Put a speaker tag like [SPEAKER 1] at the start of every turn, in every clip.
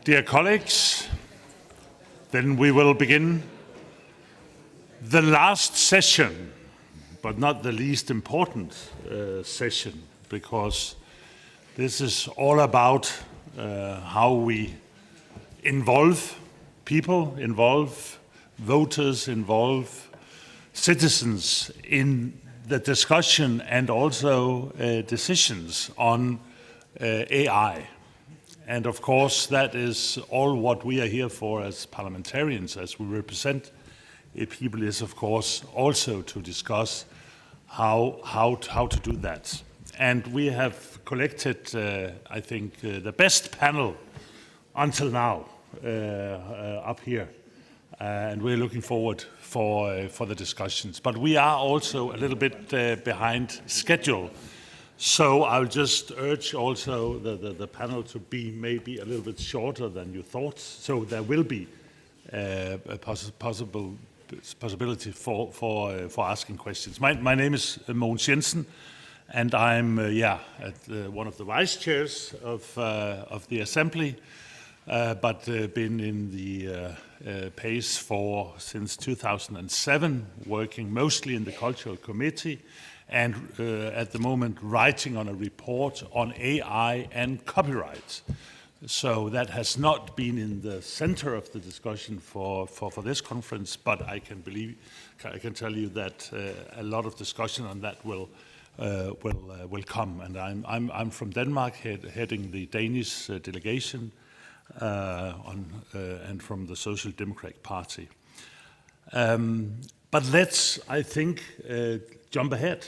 [SPEAKER 1] Dear colleagues, then we will begin the last session, but not the least important session, because this is all about how we involve people, involve voters, involve citizens in the discussion and also decisions on AI. And of course, that is all what we are here for as parliamentarians, as we represent people, is of course also to discuss how to do that. And we have collected, I think, the best panel until now up here. And we're looking forward for the discussions. But we are also a little bit behind schedule. So I'll just urge also the panel to be maybe a little bit shorter than you thought. So there will be a possibility for asking questions. My name is Mogens Jensen, and I'm one of the vice chairs of the Assembly, but been in the PACE since 2007, working mostly in the Cultural Committee, and at the moment writing on a report on AI and copyright. So that has not been in the center of the discussion for this conference, but I can tell you that a lot of discussion on that will come. And I'm from Denmark, heading the Danish delegation, and from the Social Democratic Party. But let's, I think, jump ahead.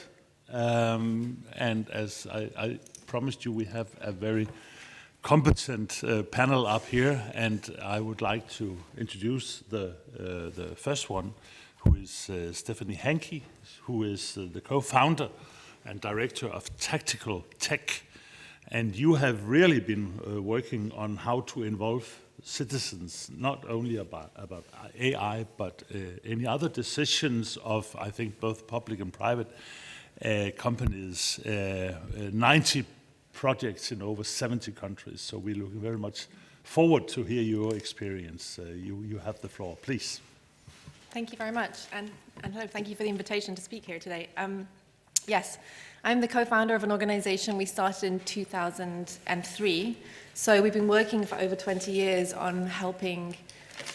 [SPEAKER 1] And as I promised you, we have a very competent panel up here, and I would like to introduce the first one, who is Stephanie Hankey, who is the co-founder and director of Tactical Tech. And you have really been working on how to involve citizens, not only about AI, but any other decisions of, I think, both public and private companies, 90 projects in over 70 countries. So we're looking very much forward to hear your experience. You have the floor, please.
[SPEAKER 2] Thank you very much. And hello, thank you for the invitation to speak here today. Yes, I'm the co-founder of an organization we started in 2003. So we've been working for over 20 years on helping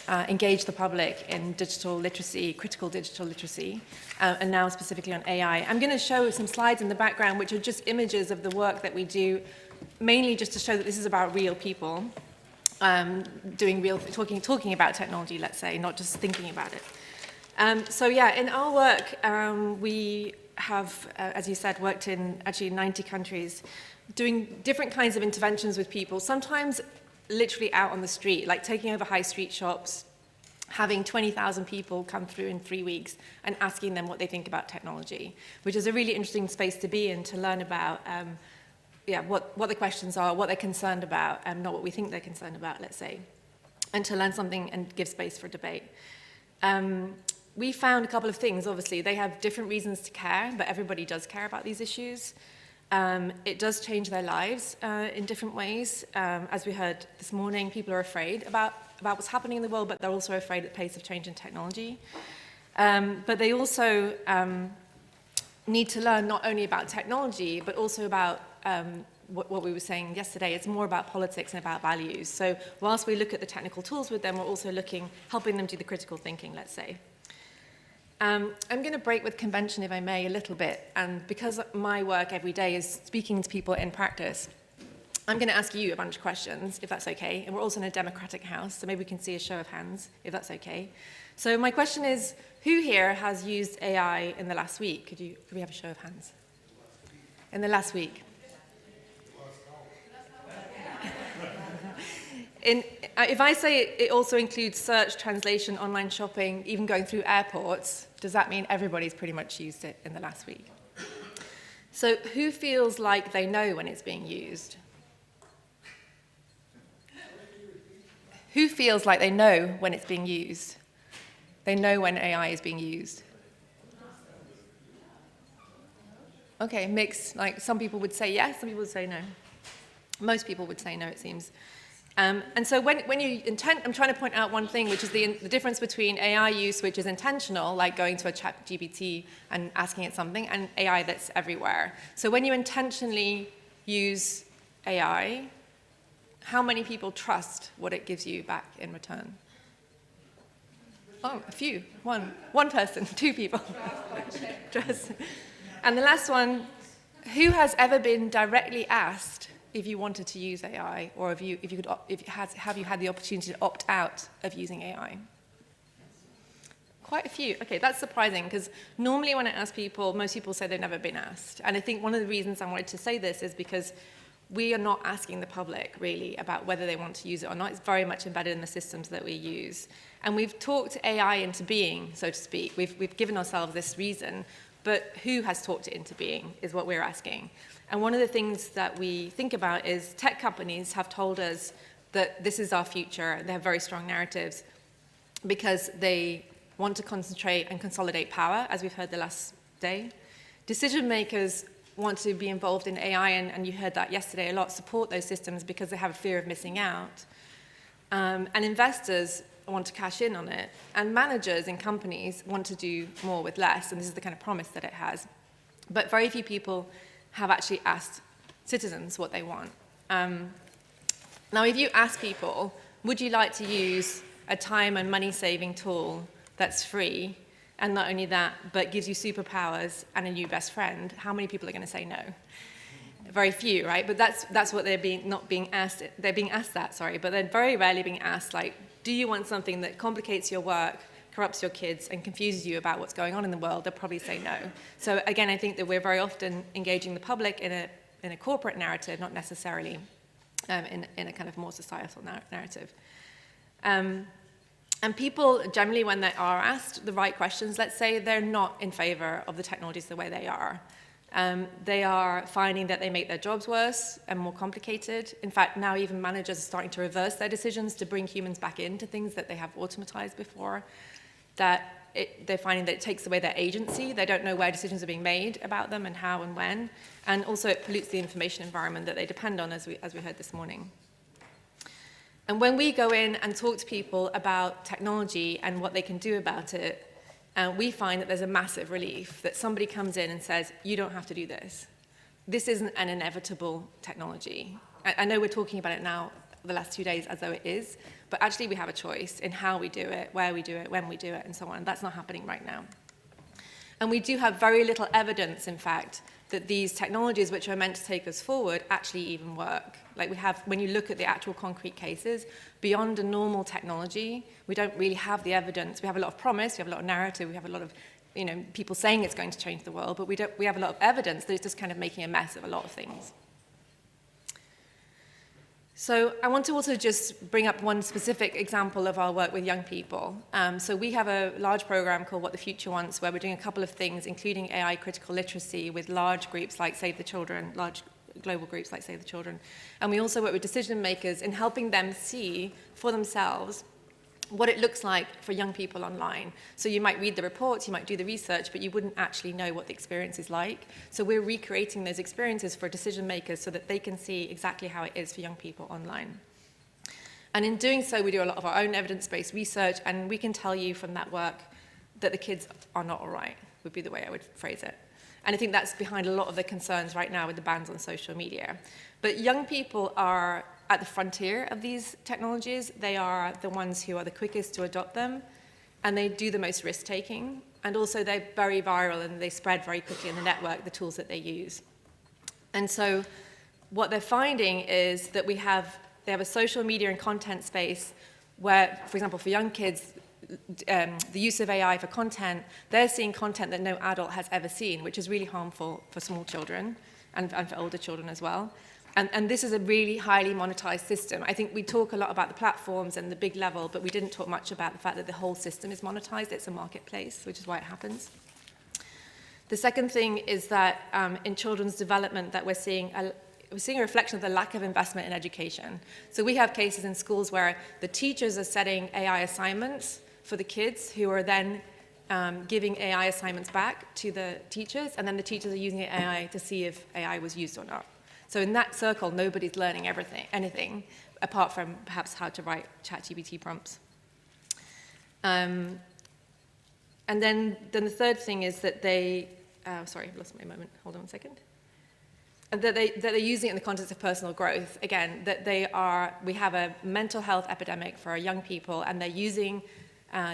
[SPEAKER 2] engage the public in digital literacy, critical digital literacy, and now specifically on AI. I'm going to show some slides in the background which are just images of the work that we do, mainly just to show that this is about real people, talking about technology, let's say, not just thinking about it. So yeah, in our work, we have, as you said, worked in actually 90 countries, doing different kinds of interventions with people, sometimes literally out on the street, like taking over high street shops, having 20,000 people come through in 3 weeks and asking them what they think about technology, which is a really interesting space to be in, to learn about what the questions are, what they're concerned about, and not what we think they're concerned about, let's say, and to learn something and give space for debate. We found a couple of things, obviously. They have different reasons to care, but everybody does care about these issues. It does change their lives in different ways. As we heard this morning, people are afraid about what's happening in the world, but they're also afraid at the pace of change in technology. But they also need to learn not only about technology, but also about what we were saying yesterday. It's more about politics and about values. So whilst we look at the technical tools with them, we're also helping them do the critical thinking, let's say. I'm going to break with convention, if I may, a little bit. And because my work every day is speaking to people in practice, I'm going to ask you a bunch of questions, if that's okay. And we're also in a democratic house, so maybe we can see a show of hands, if that's okay. So my question is, who here has used AI in the last week? Could we have a show of hands? In the last week? If I say it also includes search, translation, online shopping, even going through airports, does that mean everybody's pretty much used it in the last week? So who feels like they know when it's being used? Who feels like they know when it's being used? They know when AI is being used. Okay, mixed. Like some people would say yes, some people would say no. Most people would say no, it seems. And so when you I'm trying to point out one thing, which is the difference between AI use, which is intentional, like going to a chat GPT and asking it something, and AI that's everywhere. So when you intentionally use AI, how many people trust what it gives you back in return? Oh, a few. One person, 2 people. Trust. And the last one, who has ever been directly asked if you wanted to use AI, or have you had the opportunity to opt out of using AI? Quite a few. Okay, that's surprising, because normally when I ask people, most people say they've never been asked. And I think one of the reasons I wanted to say this is because we are not asking the public, really, about whether they want to use it or not. It's very much embedded in the systems that we use. And we've talked AI into being, so to speak. We've given ourselves this reason, but who has talked it into being is what we're asking. And one of the things that we think about is tech companies have told us that this is our future. They have very strong narratives because they want to concentrate and consolidate power, as we've heard the last day. Decision makers want to be involved in AI, and you heard that yesterday a lot, support those systems because they have a fear of missing out. And investors want to cash in on it. And managers in companies want to do more with less, and this is the kind of promise that it has. But very few people have actually asked citizens what they want. Now, if you ask people, would you like to use a time and money-saving tool that's free, and not only that, but gives you superpowers and a new best friend, how many people are going to say no? Very few, right? But that's what they're being asked. They're being asked that, sorry, but they're very rarely being asked, like, do you want something that complicates your work, corrupts your kids, and confuses you about what's going on in the world? They'll probably say no. So again, I think that we're very often engaging the public in a corporate narrative, not necessarily in a kind of more societal narrative. And people, generally, when they are asked the right questions, let's say they're not in favor of the technologies the way they are. They are finding that they make their jobs worse and more complicated. In fact, now even managers are starting to reverse their decisions to bring humans back into things that they have automatized before. They're finding that it takes away their agency. They don't know where decisions are being made about them and how and when. And also it pollutes the information environment that they depend on, as we heard this morning. And when we go in and talk to people about technology and what they can do about it, we find that there's a massive relief that somebody comes in and says, you don't have to do this. This isn't an inevitable technology. I know we're talking about it now the last 2 days as though it is, but actually we have a choice in how we do it, where we do it, when we do it, and so on. That's not happening right now. And we do have very little evidence, in fact, that these technologies which are meant to take us forward actually even work. Like we have, when you look at the actual concrete cases, beyond a normal technology, we don't really have the evidence. We have a lot of promise, we have a lot of narrative, we have a lot of people saying it's going to change the world, but we have a lot of evidence that it's just kind of making a mess of a lot of things. So I want to also just bring up one specific example of our work with young people. So we have a large program called What the Future Wants, where we're doing a couple of things, including AI critical literacy with large groups like Save the Children, large global groups like Save the Children. And we also work with decision makers in helping them see for themselves what it looks like for young people online. So you might read the reports, you might do the research, but you wouldn't actually know what the experience is like. So we're recreating those experiences for decision makers so that they can see exactly how it is for young people online. And in doing so, we do a lot of our own evidence-based research, and we can tell you from that work that the kids are not all right, would be the way I would phrase it. And I think that's behind a lot of the concerns right now with the bans on social media. But young people are at the frontier of these technologies. They are the ones who are the quickest to adopt them, and they do the most risk-taking. And also they're very viral and they spread very quickly in the network, the tools that they use. And so what they're finding is that they have a social media and content space where, for example, for young kids, the use of AI for content, they're seeing content that no adult has ever seen, which is really harmful for small children and for older children as well. And this is a really highly monetized system. I think we talk a lot about the platforms and the big level, but we didn't talk much about the fact that the whole system is monetized. It's a marketplace, which is why it happens. The second thing is that in children's development that we're seeing a reflection of the lack of investment in education. So we have cases in schools where the teachers are setting AI assignments for the kids who are then giving AI assignments back to the teachers, and then the teachers are using AI to see if AI was used or not. So in that circle, nobody's learning anything, apart from perhaps how to write ChatGPT prompts. And then the third thing is that they, sorry, I've lost my moment, hold on a second. And that they're using it in the context of personal growth. Again, that we have a mental health epidemic for our young people, and they're using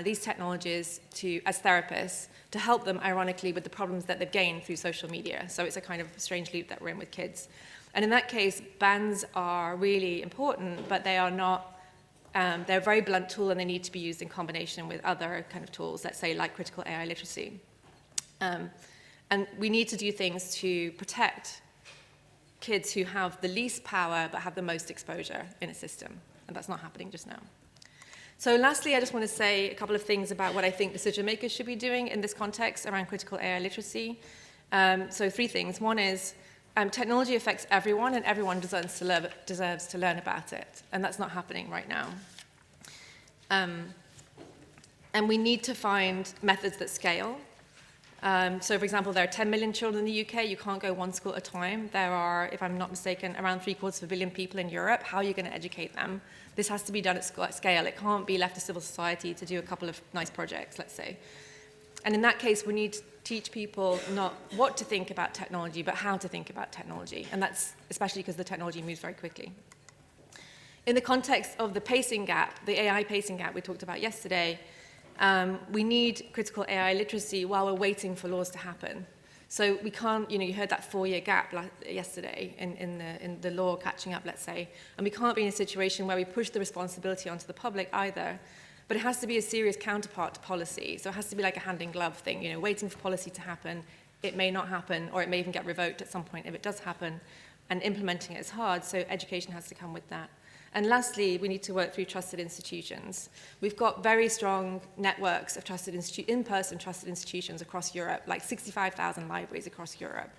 [SPEAKER 2] these technologies as therapists to help them, ironically, with the problems that they've gained through social media. So it's a kind of strange loop that we're in with kids. And in that case, bans are really important, but they are not, they're a very blunt tool, and they need to be used in combination with other kind of tools, let's say like critical AI literacy. And we need to do things to protect kids who have the least power but have the most exposure in a system, and that's not happening just now. So lastly, I just want to say a couple of things about what I think decision makers should be doing in this context around critical AI literacy. So 3 things. One is technology affects everyone, and everyone deserves to learn about it, and that's not happening right now. And we need to find methods that scale. So, for example, there are 10 million children in the UK. You can't go one school at a time. There are, if I'm not mistaken, around 750 million people in Europe. How are you going to educate them? This has to be done at scale. It can't be left to civil society to do a couple of nice projects, let's say. And in that case, we need to teach people not what to think about technology, but how to think about technology. And that's especially because the technology moves very quickly. In the context of the pacing gap, the AI pacing gap we talked about yesterday, we need critical AI literacy while we're waiting for laws to happen. So we can't, you heard that 4-year gap yesterday in the law catching up, let's say, and we can't be in a situation where we push the responsibility onto the public either. But it has to be a serious counterpart to policy. So it has to be like a hand-in-glove thing, waiting for policy to happen. It may not happen, or it may even get revoked at some point if it does happen, and implementing it is hard, so education has to come with that. And lastly, we need to work through trusted institutions. We've got very strong networks of in-person trusted institutions across Europe, like 65,000 libraries across Europe.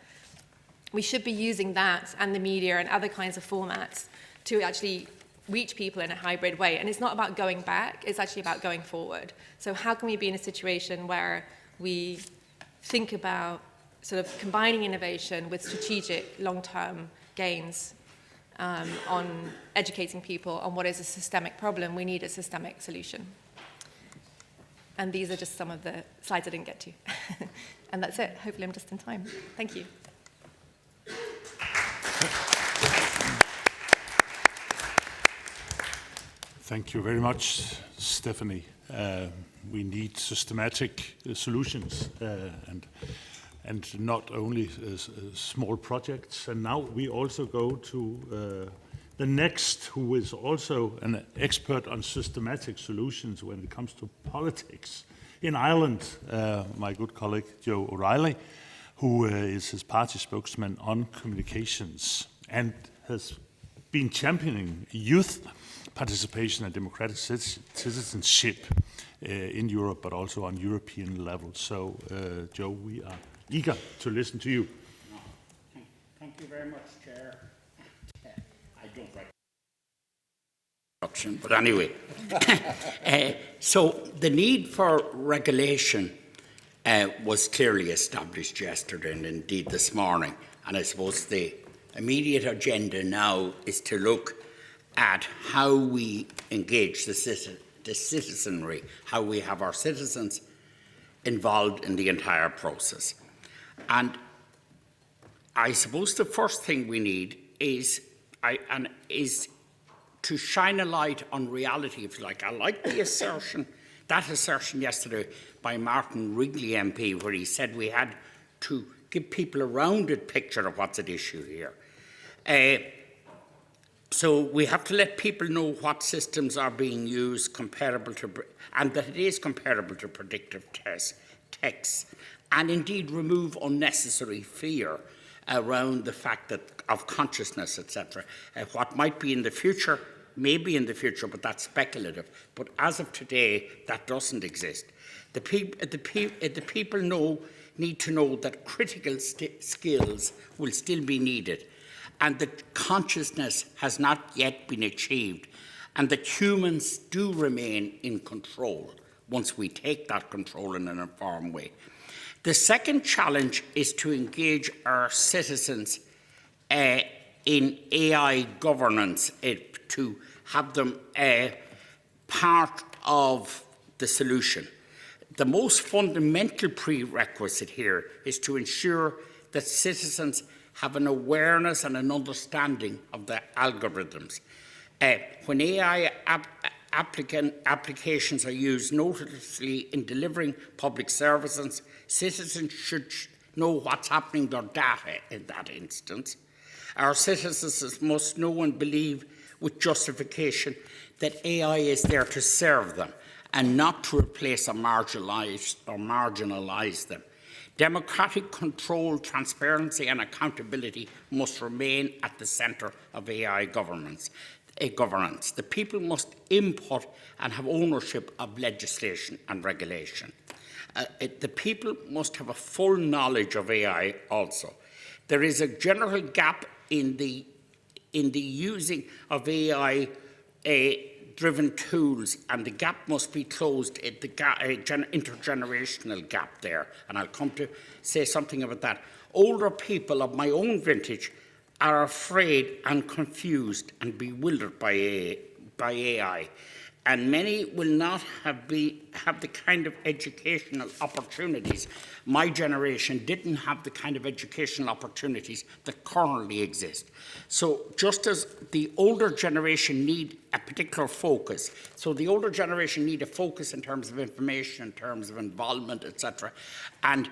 [SPEAKER 2] We should be using that and the media and other kinds of formats to actually reach people in a hybrid way. And it's not about going back, it's actually about going forward. So how can we be in a situation where we think about sort of combining innovation with strategic long-term gains on educating people on what is a systemic problem? We need a systemic solution. And these are just some of the slides I didn't get to. And that's it. Hopefully I'm just in time. Thank you.
[SPEAKER 1] Thank you very much, Stephanie. We need systematic solutions and not only small projects. And now we also go to the next, who is also an expert on systematic solutions when it comes to politics. In Ireland, my good colleague Joe O'Reilly, who is his party spokesman on communications and has been championing youth participation and democratic citizenship in Europe, but also on European level. So, Joe, we are eager to listen to you.
[SPEAKER 3] Thank you very much, Chair. I don't write introduction, but anyway. So the need for regulation was clearly established yesterday and indeed this morning. And I suppose the immediate agenda now is to look at how we engage the citizenry, how we have our citizens involved in the entire process. And I suppose the first thing we need is to shine a light on reality, if you like. I like the assertion, that assertion yesterday by Martin Wrigley MP, where he said we had to give people a rounded picture of what's at issue here. So we have to let people know what systems are being used comparable to, and that it is comparable to predictive texts, and indeed remove unnecessary fear around the fact that of consciousness, etc. What might be in the future, may be in the future, but that's speculative. But as of today, that doesn't exist. The people need to know that critical skills will still be needed, and that consciousness has not yet been achieved, and that humans do remain in control once we take that control in an informed way. The second challenge is to engage our citizens in AI governance to have them part of the solution. The most fundamental prerequisite here is to ensure that citizens have an awareness and an understanding of the algorithms. When AI applications are used noticeably in delivering public services, citizens should know what's happening to their data in that instance. Our citizens must know and believe with justification that AI is there to serve them and not to replace or marginalise them. Democratic control, transparency and accountability must remain at the centre of AI governance. The people must input and have ownership of legislation and regulation. The people must have a full knowledge of AI also. There is a general gap in the using of AI driven tools, and the gap must be closed, the intergenerational gap there, and I'll come to say something about that. Older people of my own vintage are afraid and confused and bewildered by AI, and many will not have the kind of educational opportunities. My generation didn't have the kind of educational opportunities that currently exist. So just as the older generation need a particular focus, so the older generation need a focus in terms of information, in terms of involvement, etc. And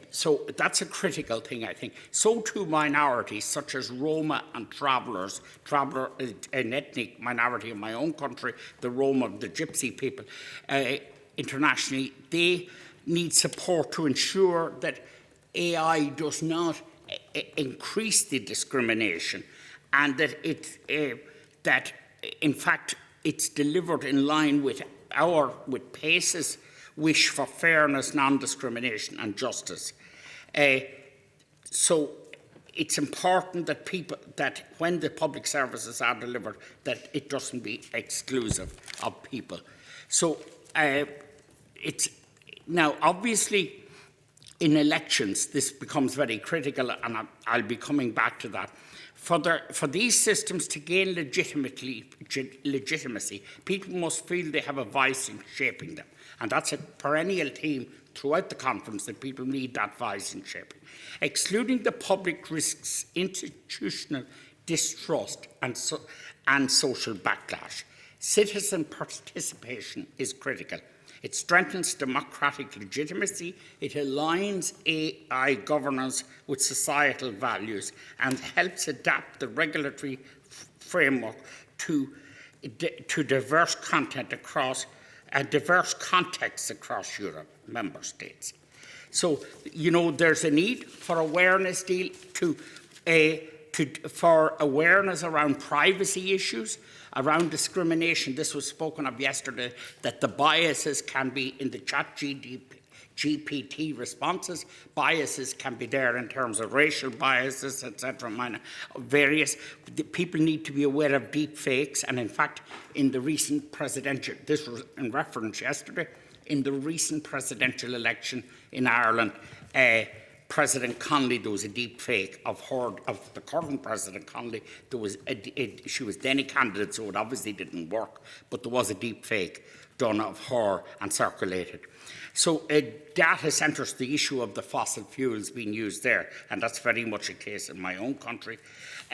[SPEAKER 3] so that's a critical thing, I think. So too minorities such as Roma and travellers, an ethnic minority in my own country, the Roma, the Gypsy people, internationally, they need support to ensure that AI does not increase the discrimination, and that in fact it's delivered in line with PACE's wish for fairness, non-discrimination and justice. So it's important that when the public services are delivered, that it doesn't be exclusive of people. So it's now obviously in elections this becomes very critical, and I'll be coming back to that. For these systems to gain legitimacy, people must feel they have a voice in shaping them. And that's a perennial theme throughout the conference, that people need that voice in shaping. Excluding the public risks institutional distrust and social backlash. Citizen participation is critical. It strengthens democratic legitimacy, it aligns AI governance with societal values, and helps adapt the regulatory framework to diverse content across diverse contexts across Europe, member states. So, you know, there's a need for awareness for awareness around privacy issues, around discrimination. This was spoken of yesterday, that the biases can be in the GPT responses. Biases can be there in terms of racial biases, etc. Various people need to be aware of deep fakes, and in fact, in the recent presidential, this was in reference yesterday, in the recent presidential election in Ireland, President Connolly, there was a deep fake of the current President Connolly. She was then a candidate, so it obviously didn't work, but there was a deep fake done of her and circulated. So data centres the issue of the fossil fuels being used there, and that's very much a case in my own country.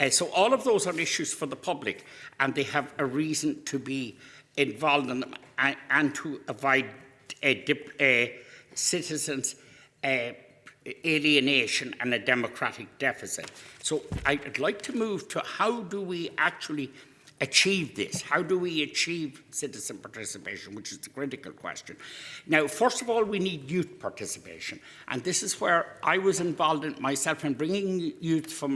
[SPEAKER 3] So all of those are issues for the public, and they have a reason to be involved in them and to avoid citizens' alienation and a democratic deficit. So I'd like to move to how do we actually achieve this? How do we achieve citizen participation, which is the critical question? Now, first of all, we need youth participation. And this is where I was involved in myself in bringing youth from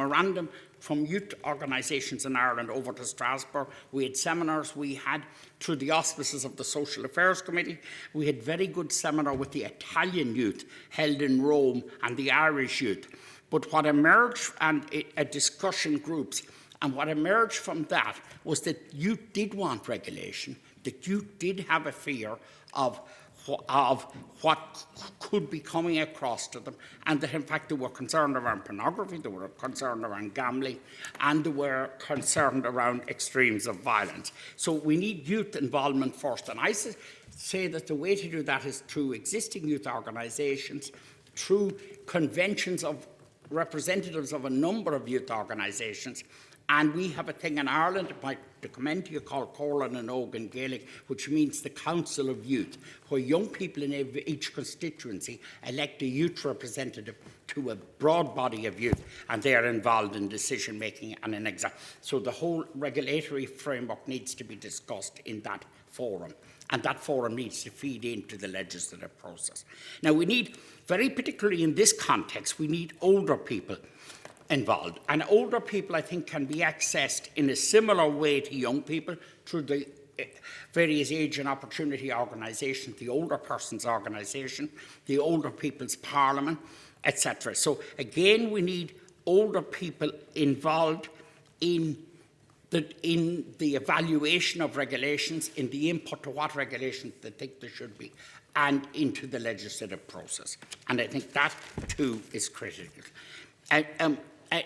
[SPEAKER 3] youth organisations in Ireland over to Strasbourg. We had seminars. We had, through the auspices of the Social Affairs Committee, we had very good seminar with the Italian youth held in Rome and the Irish youth. But what emerged, and a discussion groups, and what emerged from that was that youth did want regulation, that youth did have a fear of what could be coming across to them, and that in fact they were concerned around pornography, they were concerned around gambling, and they were concerned around extremes of violence. So we need youth involvement first, and I say that the way to do that is through existing youth organisations, through conventions of representatives of a number of youth organisations. And we have a thing in Ireland, it might commend to you, called Corlan and Ogan Gaelic, which means the Council of Youth, where young people in each constituency elect a youth representative to a broad body of youth, and they are involved in decision making and in exam. So the whole regulatory framework needs to be discussed in that forum, and that forum needs to feed into the legislative process. Now we need, very particularly in this context, we need older people involved. And older people, I think, can be accessed in a similar way to young people through the various age and opportunity organisations, the Older Persons Organisation, the Older People's Parliament, etc. So again, we need older people involved in the evaluation of regulations, in the input to what regulations they think there should be, and into the legislative process. And I think that, too, is critical.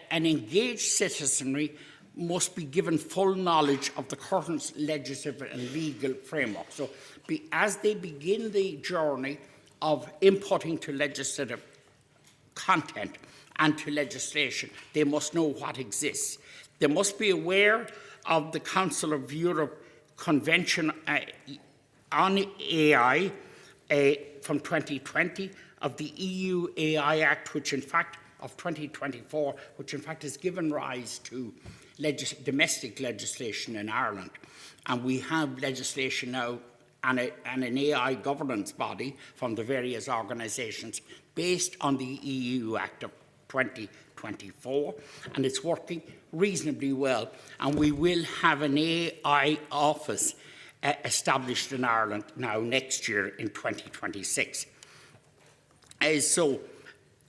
[SPEAKER 3] An engaged citizenry must be given full knowledge of the current legislative and legal framework. So as they begin the journey of inputting to legislative content and to legislation, they must know what exists. They must be aware of the Council of Europe Convention on AI from 2020, of the EU AI Act, which in fact of 2024, which in fact has given rise to domestic legislation in Ireland. And we have legislation now and an AI governance body from the various organisations based on the EU Act of 2024, and it's working reasonably well. And we will have an AI office established in Ireland now next year in 2026. So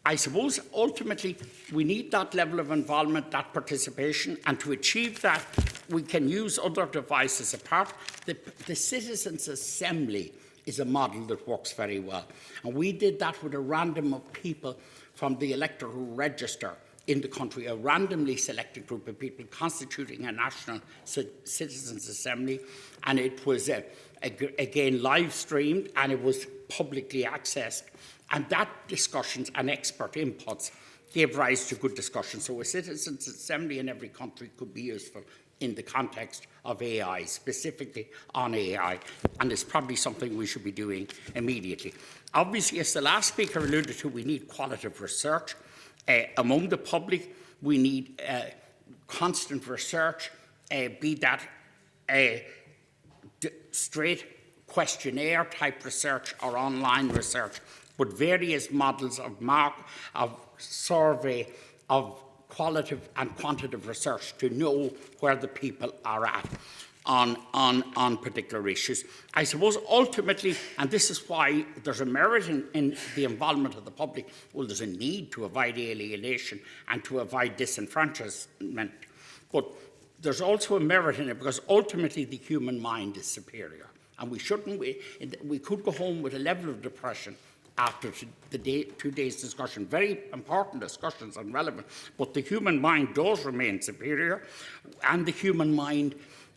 [SPEAKER 3] I suppose ultimately we need that level of involvement, that participation, and to achieve that we can use other devices apart. The Citizens' Assembly is a model that works very well. And we did that with a random of people from the electoral register in the country, a randomly selected group of people constituting a national Citizens' Assembly. And it was, again, live streamed, and it was publicly accessed. And that discussions and expert inputs gave rise to good discussion. So a Citizens' Assembly in every country could be useful in the context of AI, specifically on AI, and it's probably something we should be doing immediately. Obviously, as the last speaker alluded to, we need qualitative research. Among the public, we need constant research, be that straight questionnaire type research or online research, but various models of survey, of qualitative and quantitative research to know where the people are at on particular issues. I suppose ultimately, and this is why there's a merit in the involvement of the public, well, there's a need to avoid alienation and to avoid disenfranchisement, but there's also a merit in it because ultimately the human mind is superior, and we could go home with a level of depression after the 2 days discussion, very important discussions and relevant, but the human mind does remain superior, and the human mind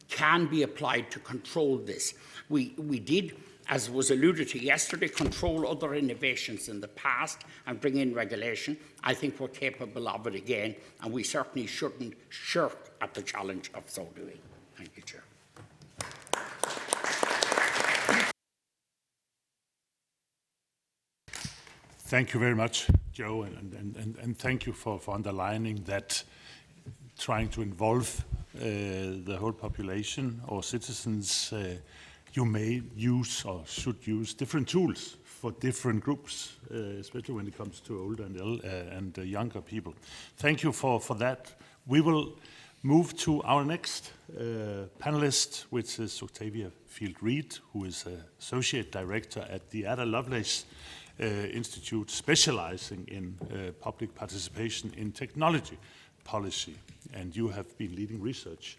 [SPEAKER 3] can be applied to control this. We did, as was alluded to yesterday, control other innovations in the past and bring in regulation. I think we're capable of it again, and we certainly shouldn't shirk at the challenge of so doing. Thank you, Chair.
[SPEAKER 1] Thank you very much, Joe, and thank you for underlining that trying to involve the whole population or citizens, you may use or should use different tools for different groups, especially when it comes to older and younger people. Thank you for that. We will move to our next panelist, which is Octavia Field-Reed, who is Associate Director at the Ada Lovelace Institute, specializing in public participation in technology policy. And you have been leading research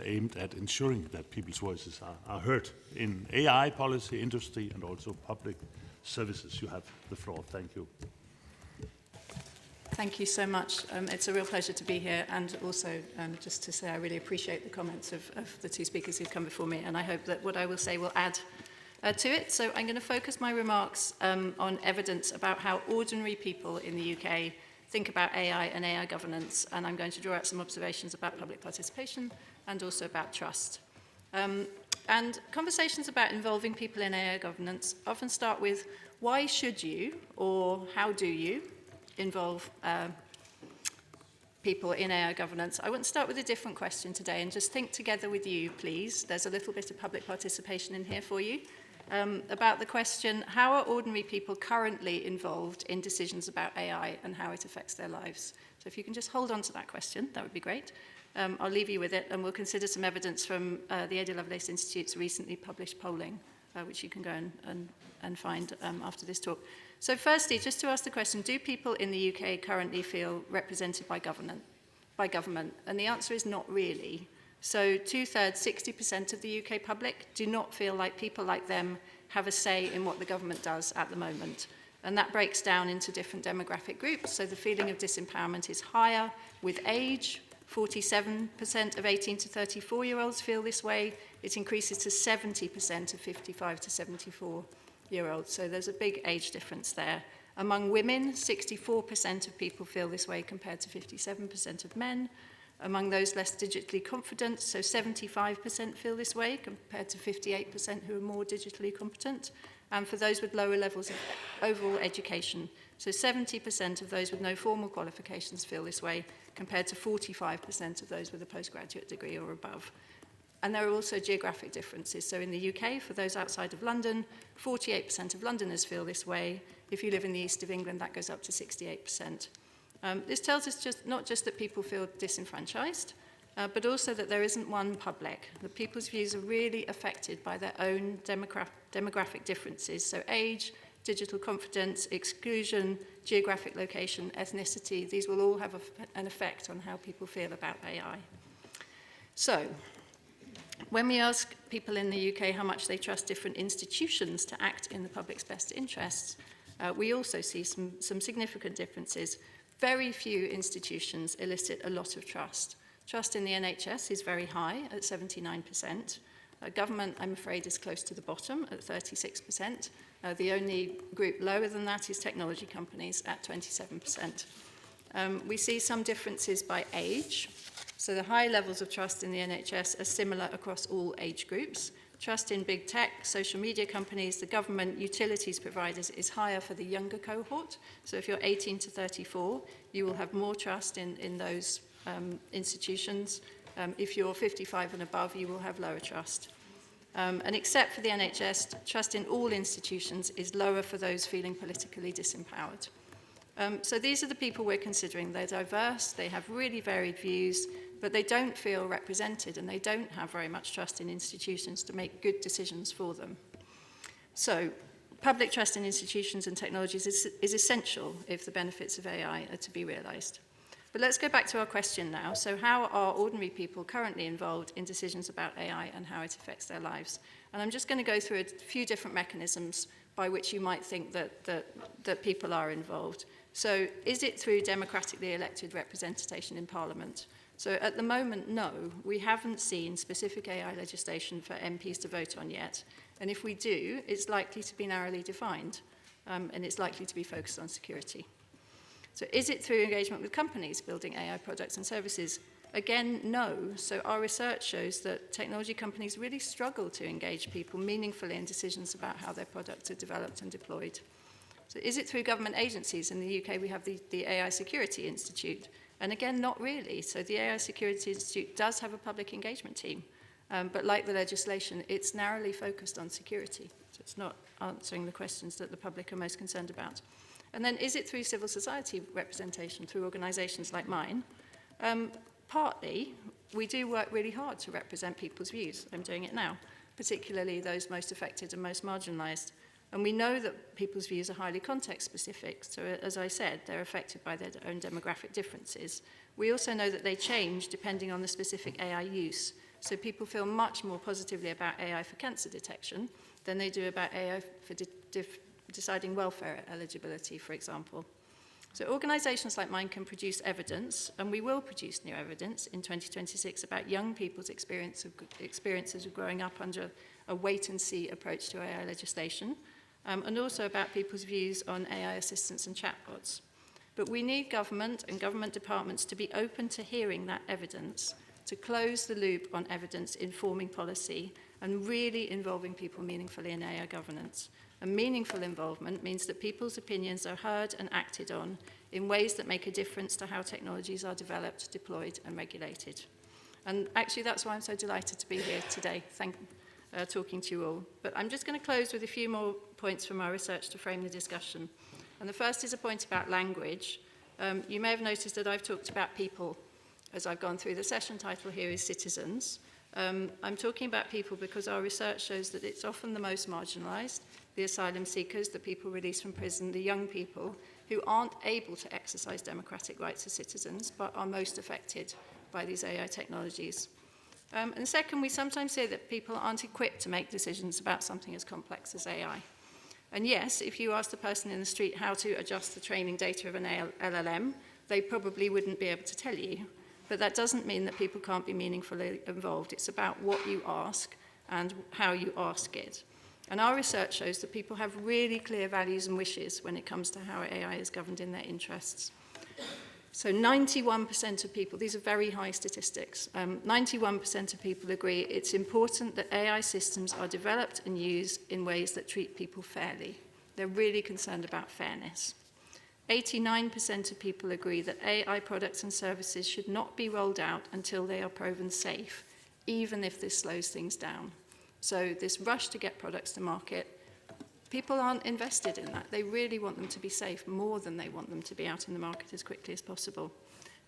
[SPEAKER 1] aimed at ensuring that people's voices are heard in AI policy, industry, and also public services. You have the floor. Thank you.
[SPEAKER 4] Thank you so much. It's a real pleasure to be here, and also just to say I really appreciate the comments of the two speakers who've come before me, and I hope that what I will say will add to it. So I'm going to focus my remarks on evidence about how ordinary people in the UK think about AI and AI governance, and I'm going to draw out some observations about public participation and also about trust. And conversations about involving people in AI governance often start with, why should you, or how do you, involve people in AI governance? I want to start with a different question today and just think together with you, please. There's a little bit of public participation in here for you. About the question, how are ordinary people currently involved in decisions about AI and how it affects their lives? So if you can just hold on to that question, that would be great. I'll leave you with it, and we'll consider some evidence from the Ada Lovelace Institute's recently published polling, which you can go and find after this talk. So firstly, just to ask the question, do people in the UK currently feel represented by government? And the answer is not really. So 2/3, 60% of the UK public do not feel like people like them have a say in what the government does at the moment. And that breaks down into different demographic groups. So the feeling of disempowerment is higher with age. 47% of 18 to 34-year-olds feel this way. It increases to 70% of 55 to 74-year-olds. So there's a big age difference there. Among women, 64% of people feel this way compared to 57% of men. Among those less digitally confident, so 75% feel this way compared to 58% who are more digitally competent. And for those with lower levels of overall education, so 70% of those with no formal qualifications feel this way compared to 45% of those with a postgraduate degree or above. And there are also geographic differences. So in the UK, for those outside of London, 48% of Londoners feel this way. If you live in the east of England, that goes up to 68%. This tells us not just that people feel disenfranchised, but also that there isn't one public. The people's views are really affected by their own demographic differences. So age, digital confidence, exclusion, geographic location, ethnicity, these will all have an effect on how people feel about AI. So, when we ask people in the UK how much they trust different institutions to act in the public's best interests, we also see some significant differences. Very few institutions elicit a lot of trust. Trust in the NHS is very high at 79%. Government, I'm afraid, is close to the bottom at 36%. The only group lower than that is technology companies at 27%. We see some differences by age. So the high levels of trust in the NHS are similar across all age groups. Trust in big tech, social media companies, the government, utilities providers is higher for the younger cohort. So if you're 18 to 34, you will have more trust in those institutions. If you're 55 and above, you will have lower trust. And except for the NHS, trust in all institutions is lower for those feeling politically disempowered. So these are the people we're considering. They're diverse, they have really varied views, but they don't feel represented and they don't have very much trust in institutions to make good decisions for them. So public trust in institutions and technologies is essential if the benefits of AI are to be realised. But let's go back to our question now. So how are ordinary people currently involved in decisions about AI and how it affects their lives? And I'm just going to go through a few different mechanisms by which you might think that people are involved. So is it through democratically elected representation in Parliament? So at the moment, no, we haven't seen specific AI legislation for MPs to vote on yet. And if we do, it's likely to be narrowly defined, and it's likely to be focused on security. So is it through engagement with companies building AI products and services? Again, no. So our research shows that technology companies really struggle to engage people meaningfully in decisions about how their products are developed and deployed. So is it through government agencies? In the UK, we have the AI Security Institute. And again, not really. So the AI Security Institute does have a public engagement team. But like the legislation, it's narrowly focused on security. So it's not answering the questions that the public are most concerned about. And then is it through civil society representation, through organisations like mine? Partly, we do work really hard to represent people's views. I'm doing it now, particularly those most affected and most marginalised. And we know that people's views are highly context-specific, so as I said, they're affected by their own demographic differences. We also know that they change depending on the specific AI use. So people feel much more positively about AI for cancer detection than they do about AI for deciding welfare eligibility, for example. So organisations like mine can produce evidence, and we will produce new evidence in 2026 about young people's experiences of growing up under a wait-and-see approach to AI legislation, and also about people's views on AI assistants and chatbots. But we need government and government departments to be open to hearing that evidence, to close the loop on evidence informing policy and really involving people meaningfully in AI governance. And meaningful involvement means that people's opinions are heard and acted on in ways that make a difference to how technologies are developed, deployed and regulated. And actually that's why I'm so delighted to be here today, talking to you all. But I'm just going to close with a few more points from our research to frame the discussion. And the first is a point about language. You may have noticed that I've talked about people as I've gone through. The session title here is citizens. I'm talking about people because our research shows that it's often the most marginalised, the asylum seekers, the people released from prison, the young people who aren't able to exercise democratic rights as citizens but are most affected by these AI technologies. And second, we sometimes say that people aren't equipped to make decisions about something as complex as AI. And yes, if you ask the person in the street how to adjust the training data of an LLM, they probably wouldn't be able to tell you. But that doesn't mean that people can't be meaningfully involved. It's about what you ask and how you ask it. And our research shows that people have really clear values and wishes when it comes to how AI is governed in their interests. So 91% of people, these are very high statistics, 91% of people agree it's important that AI systems are developed and used in ways that treat people fairly. They're really concerned about fairness. 89% of people agree that AI products and services should not be rolled out until they are proven safe, even if this slows things down. So this rush to get products to market, people aren't invested in that. They really want them to be safe more than they want them to be out in the market as quickly as possible.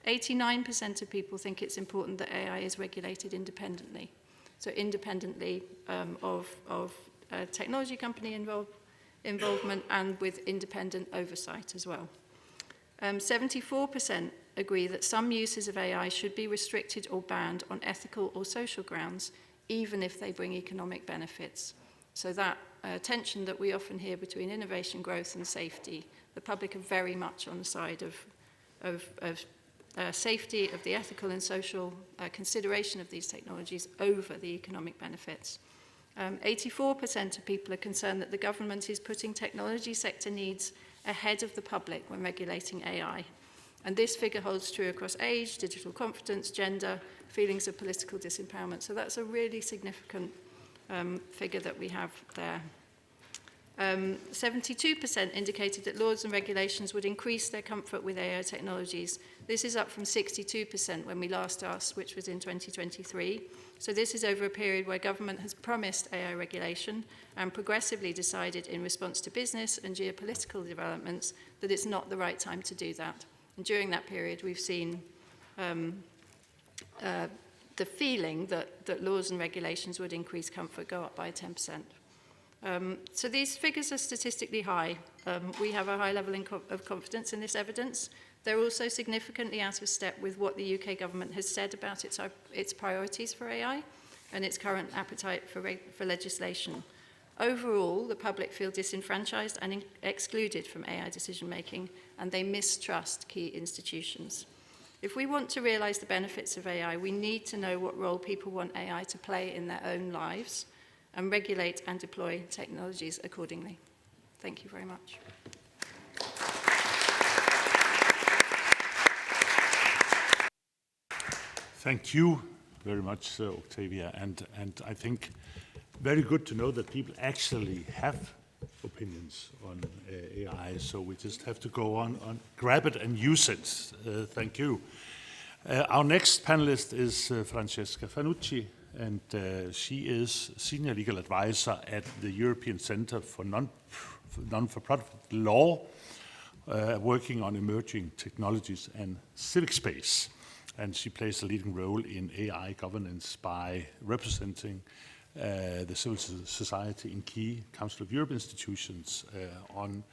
[SPEAKER 4] 89% of people think it's important that AI is regulated independently. So independently of technology company involvement and with independent oversight as well. 74% agree that some uses of AI should be restricted or banned on ethical or social grounds, even if they bring economic benefits. So that tension that we often hear between innovation, growth and safety, the public are very much on the side of safety, of the ethical and social consideration of these technologies over the economic benefits. 84% of people are concerned that the government is putting technology sector needs ahead of the public when regulating AI. And this figure holds true across age, digital confidence, gender, feelings of political disempowerment. So that's a really significant figure that we have there. 72% indicated that laws and regulations would increase their comfort with AI technologies. This is up from 62% when we last asked, which was in 2023. So this is over a period where government has promised AI regulation and progressively decided in response to business and geopolitical developments that it's not the right time to do that. And during that period, we've seen the feeling that laws and regulations would increase comfort go up by 10%. So these figures are statistically high. We have a high level of confidence in this evidence. They're also significantly out of step with what the UK government has said about its priorities for AI and its current appetite for legislation. Overall, the public feel disenfranchised and excluded from AI decision-making, and they mistrust key institutions. If we want to realise the benefits of AI, we need to know what role people want AI to play in their own lives and regulate and deploy technologies accordingly. Thank you very much.
[SPEAKER 1] Thank you very much, Octavia. And I think very good to know that people actually have opinions on AI, so we just have to go on grab it and use it. Thank you. Our next panelist is Francesca Fanucci, and she is Senior Legal Advisor at the European Centre for Non-for-Profit Law, working on emerging technologies and civic space. And she plays a leading role in AI governance by representing the civil society in key Council of Europe institutions on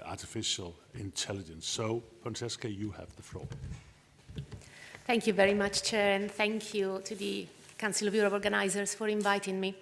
[SPEAKER 1] artificial intelligence. So, Francesca, you have the floor.
[SPEAKER 5] Thank you very much, Chair, and thank you to the Council of Europe organizers for inviting me.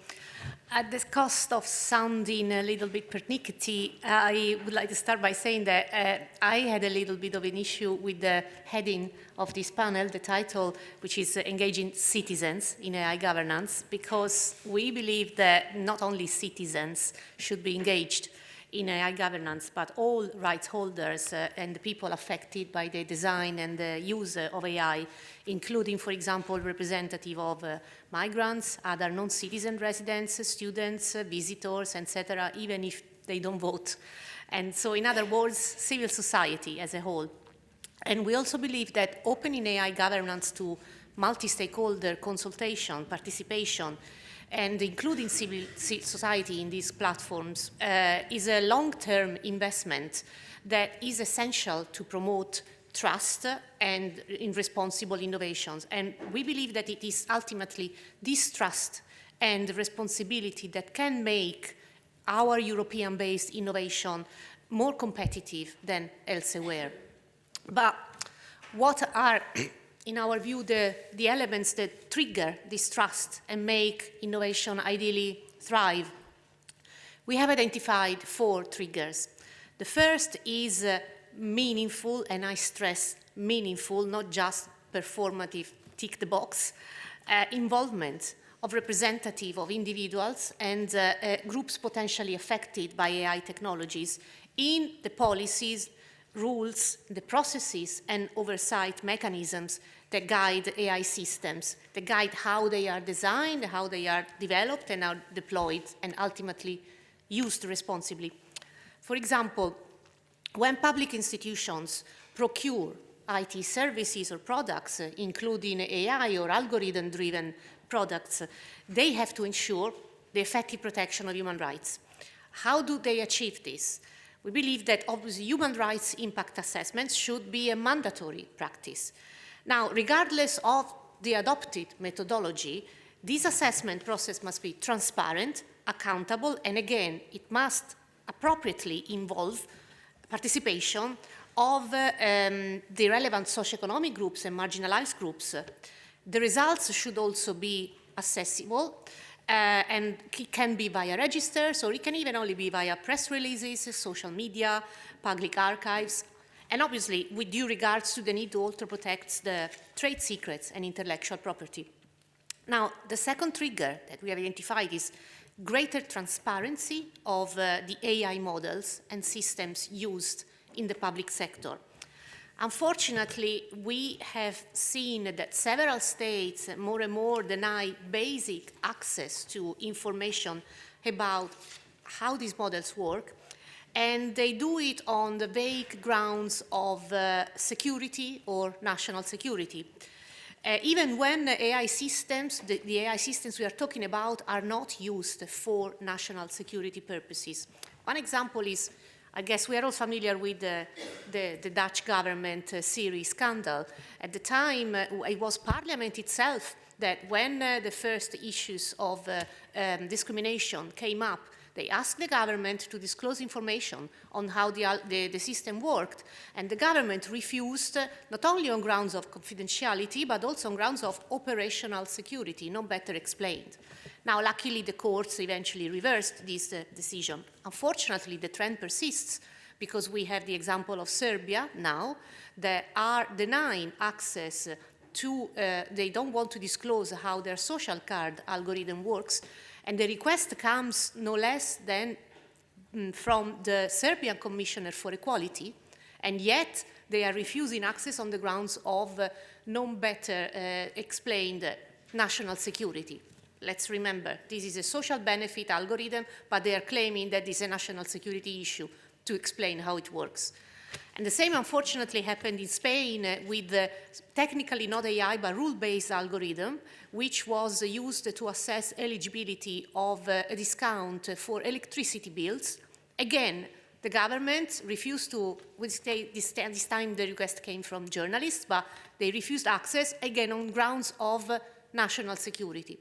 [SPEAKER 5] At the cost of sounding a little bit pernickety, I would like to start by saying that I had a little bit of an issue with the heading of this panel, the title, which is Engaging Citizens in AI Governance, because we believe that not only citizens should be engaged in AI governance, but all rights holders and the people affected by the design and the use of AI, including, for example, representative of migrants, other non-citizen residents, students, visitors, etc., even if they don't vote. And so, in other words, civil society as a whole. And we also believe that opening AI governance to multi-stakeholder consultation, participation, and including civil society in these platforms is a long-term investment that is essential to promote trust and in responsible innovations. And we believe that it is ultimately this trust and responsibility that can make our European-based innovation more competitive than elsewhere. But what are, in our view, the elements that trigger this trust and make innovation ideally thrive? We have identified 4 triggers. The first is meaningful, and I stress meaningful, not just performative, tick the box, involvement of representative of individuals and groups potentially affected by AI technologies in the policies, rules, the processes, and oversight mechanisms that guide AI systems, that guide how they are designed, how they are developed and are deployed, and ultimately used responsibly. For example, when public institutions procure IT services or products, including AI or algorithm-driven products, they have to ensure the effective protection of human rights. How do they achieve this? We believe that obviously human rights impact assessments should be a mandatory practice. Now, regardless of the adopted methodology, this assessment process must be transparent, accountable, and again, it must appropriately involve participation of the relevant socioeconomic groups and marginalized groups. The results should also be accessible, and it can be via registers, or it can even only be via press releases, social media, public archives, and obviously with due regards to the need to also protect the trade secrets and intellectual property. Now, the second trigger that we have identified is greater transparency of the AI models and systems used in the public sector. Unfortunately, we have seen that several states more and more deny basic access to information about how these models work, and they do it on the vague grounds of security or national security. Even when AI systems, the AI systems we are talking about, are not used for national security purposes. One example is, I guess we are all familiar with the Dutch government Siri scandal. At the time, it was Parliament itself that when the first issues of discrimination came up, they asked the government to disclose information on how the system worked, and the government refused, not only on grounds of confidentiality, but also on grounds of operational security, no better explained. Now, luckily, the courts eventually reversed this decision. Unfortunately, the trend persists, because we have the example of Serbia now that are denying access to, they don't want to disclose how their social card algorithm works, and the request comes no less than from the Serbian Commissioner for Equality, and yet they are refusing access on the grounds of no better explained national security. Let's remember, this is a social benefit algorithm, but they are claiming that this is a national security issue to explain how it works. And the same, unfortunately, happened in Spain with technically not AI, but rule-based algorithm, which was used to assess eligibility of a discount for electricity bills. Again, the government refused to, this time the request came from journalists, but they refused access, again, on grounds of national security.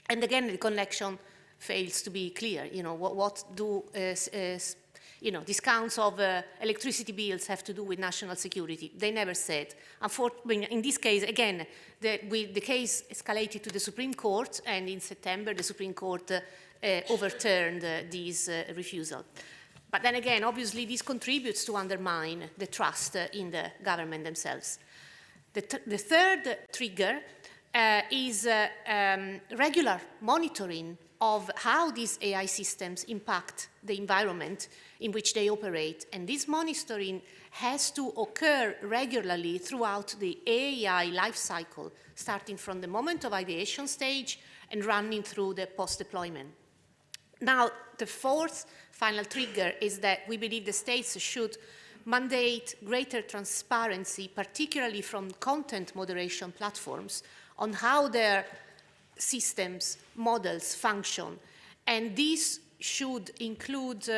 [SPEAKER 5] And again, the connection fails to be clear. You know, what do discounts of electricity bills have to do with national security? They never said. Unfortunately, in this case, again, the case escalated to the Supreme Court, and in September, the Supreme Court overturned this refusal. But then again, obviously, this contributes to undermine the trust in the government themselves. The third trigger is regular monitoring of how these AI systems impact the environment in which they operate. And this monitoring has to occur regularly throughout the AI life cycle, starting from the moment of ideation stage and running through the post-deployment. Now, the fourth final trigger is that we believe the states should mandate greater transparency, particularly from content moderation platforms, on how their systems, models function. And this should include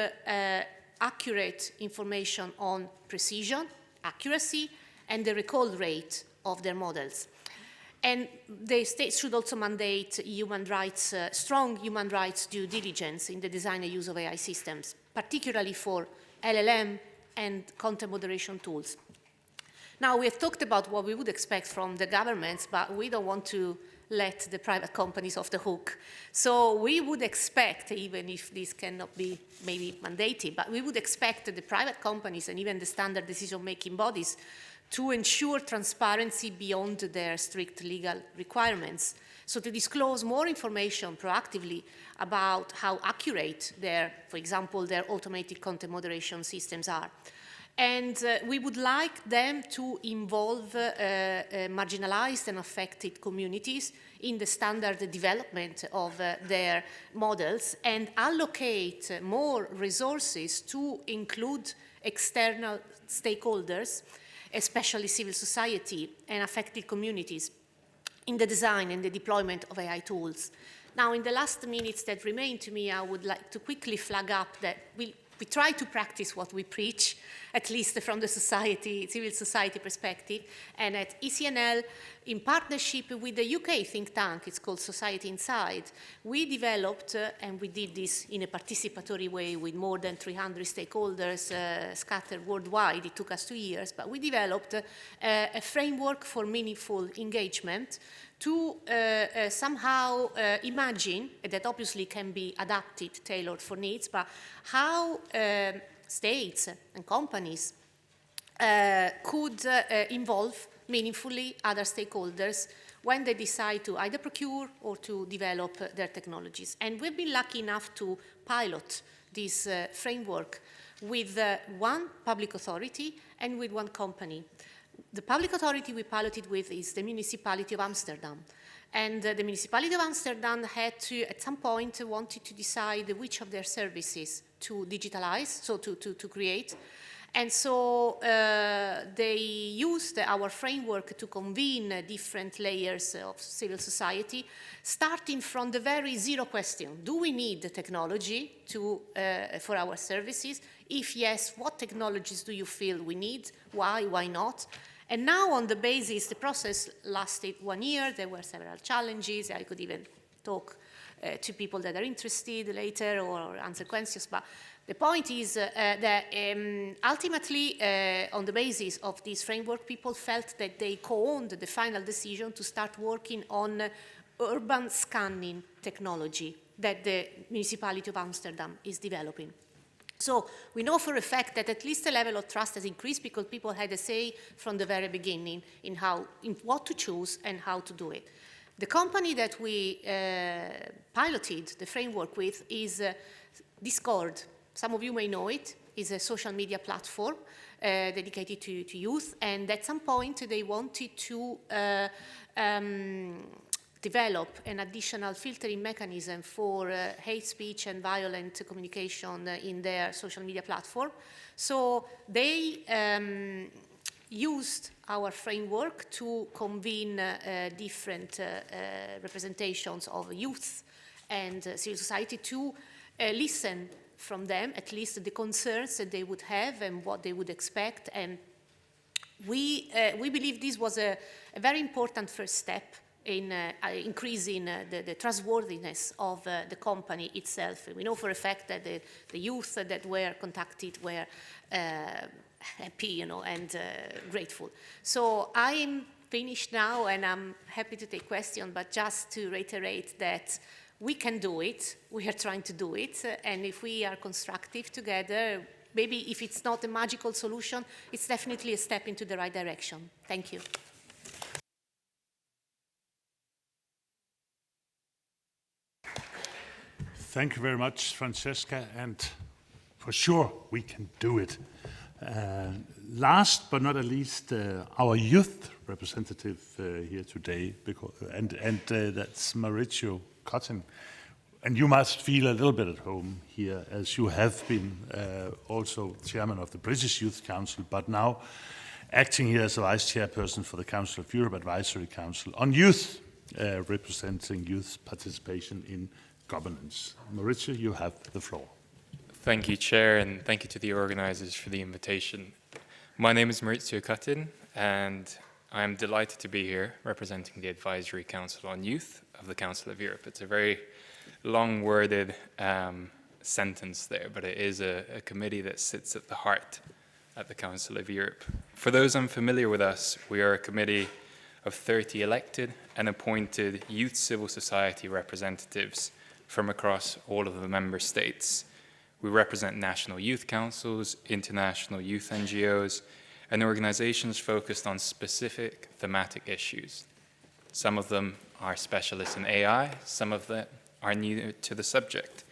[SPEAKER 5] accurate information on precision, accuracy, and the recall rate of their models. And the states should also mandate human rights, strong human rights due diligence in the design and use of AI systems, particularly for LLM and content moderation tools. Now, we have talked about what we would expect from the governments, but we don't want to let the private companies off the hook. So we would expect, even if this cannot be maybe mandated, but we would expect the private companies and even the standard decision-making bodies to ensure transparency beyond their strict legal requirements. So to disclose more information proactively about how accurate their, for example, their automated content moderation systems are. And we would like them to involve marginalized and affected communities in the standard development of their models and allocate more resources to include external stakeholders, especially civil society and affected communities, in the design and the deployment of AI tools. Now, in the last minutes that remain to me, I would like to quickly flag up that we try to practice what we preach, at least from the civil society perspective. And at ECNL, in partnership with the UK think tank, it's called Society Inside, we developed, and we did this in a participatory way with more than 300 stakeholders scattered worldwide. It took us 2 years, but we developed a framework for meaningful engagement to somehow imagine, that obviously can be adapted, tailored for needs, but how states and companies could involve meaningfully other stakeholders when they decide to either procure or to develop their technologies. And we've been lucky enough to pilot this framework with one public authority and with one company. The public authority we piloted with is the Municipality of Amsterdam. And the Municipality of Amsterdam had to, at some point, wanted to decide which of their services to digitalize, so to create. And so they used our framework to convene different layers of civil society, starting from the very zero question. Do we need the technology for our services? If yes, what technologies do you feel we need? Why not? And now on the basis, the process lasted 1 year. There were several challenges. I could even talk to people that are interested later or answer questions. But the point is that ultimately, on the basis of this framework, people felt that they co-owned the final decision to start working on urban scanning technology that the Municipality of Amsterdam is developing. So we know for a fact that at least the level of trust has increased because people had a say from the very beginning in what to choose and how to do it. The company that we piloted the framework with is Discord. Some of you may know it. It's a social media platform dedicated to youth. And at some point, they wanted to develop an additional filtering mechanism for hate speech and violent communication in their social media platform. So they used our framework to convene different representations of youth and civil society to listen from them, at least the concerns that they would have and what they would expect. And we believe this was a very important first step in increasing the trustworthiness of the company itself. We know for a fact that the youth that were contacted were happy, and grateful. So I'm finished now, and I'm happy to take questions, but just to reiterate that we can do it, we are trying to do it, and if we are constructive together, maybe if it's not a magical solution, it's definitely a step into the right direction. Thank you.
[SPEAKER 1] Thank you very much, Francesca, and for sure we can do it. Last but not least, our youth representative here today, that's Maurizio Cottier. And you must feel a little bit at home here, as you have been also chairman of the British Youth Council, but now acting here as a vice chairperson for the Council of Europe Advisory Council on youth, representing youth participation in governance. Maurizio, you have the floor.
[SPEAKER 6] Thank you, Chair, and thank you to the organisers for the invitation. My name is Maurizio Cottier, and I am delighted to be here representing the Advisory Council on Youth of the Council of Europe. It's a very long-worded sentence there, but it is a committee that sits at the heart at the Council of Europe. For those unfamiliar with us, we are a committee of 30 elected and appointed youth civil society representatives from across all of the member states. We represent national youth councils, international youth NGOs, and organizations focused on specific thematic issues. Some of them are specialists in AI, some of them are new to the subject.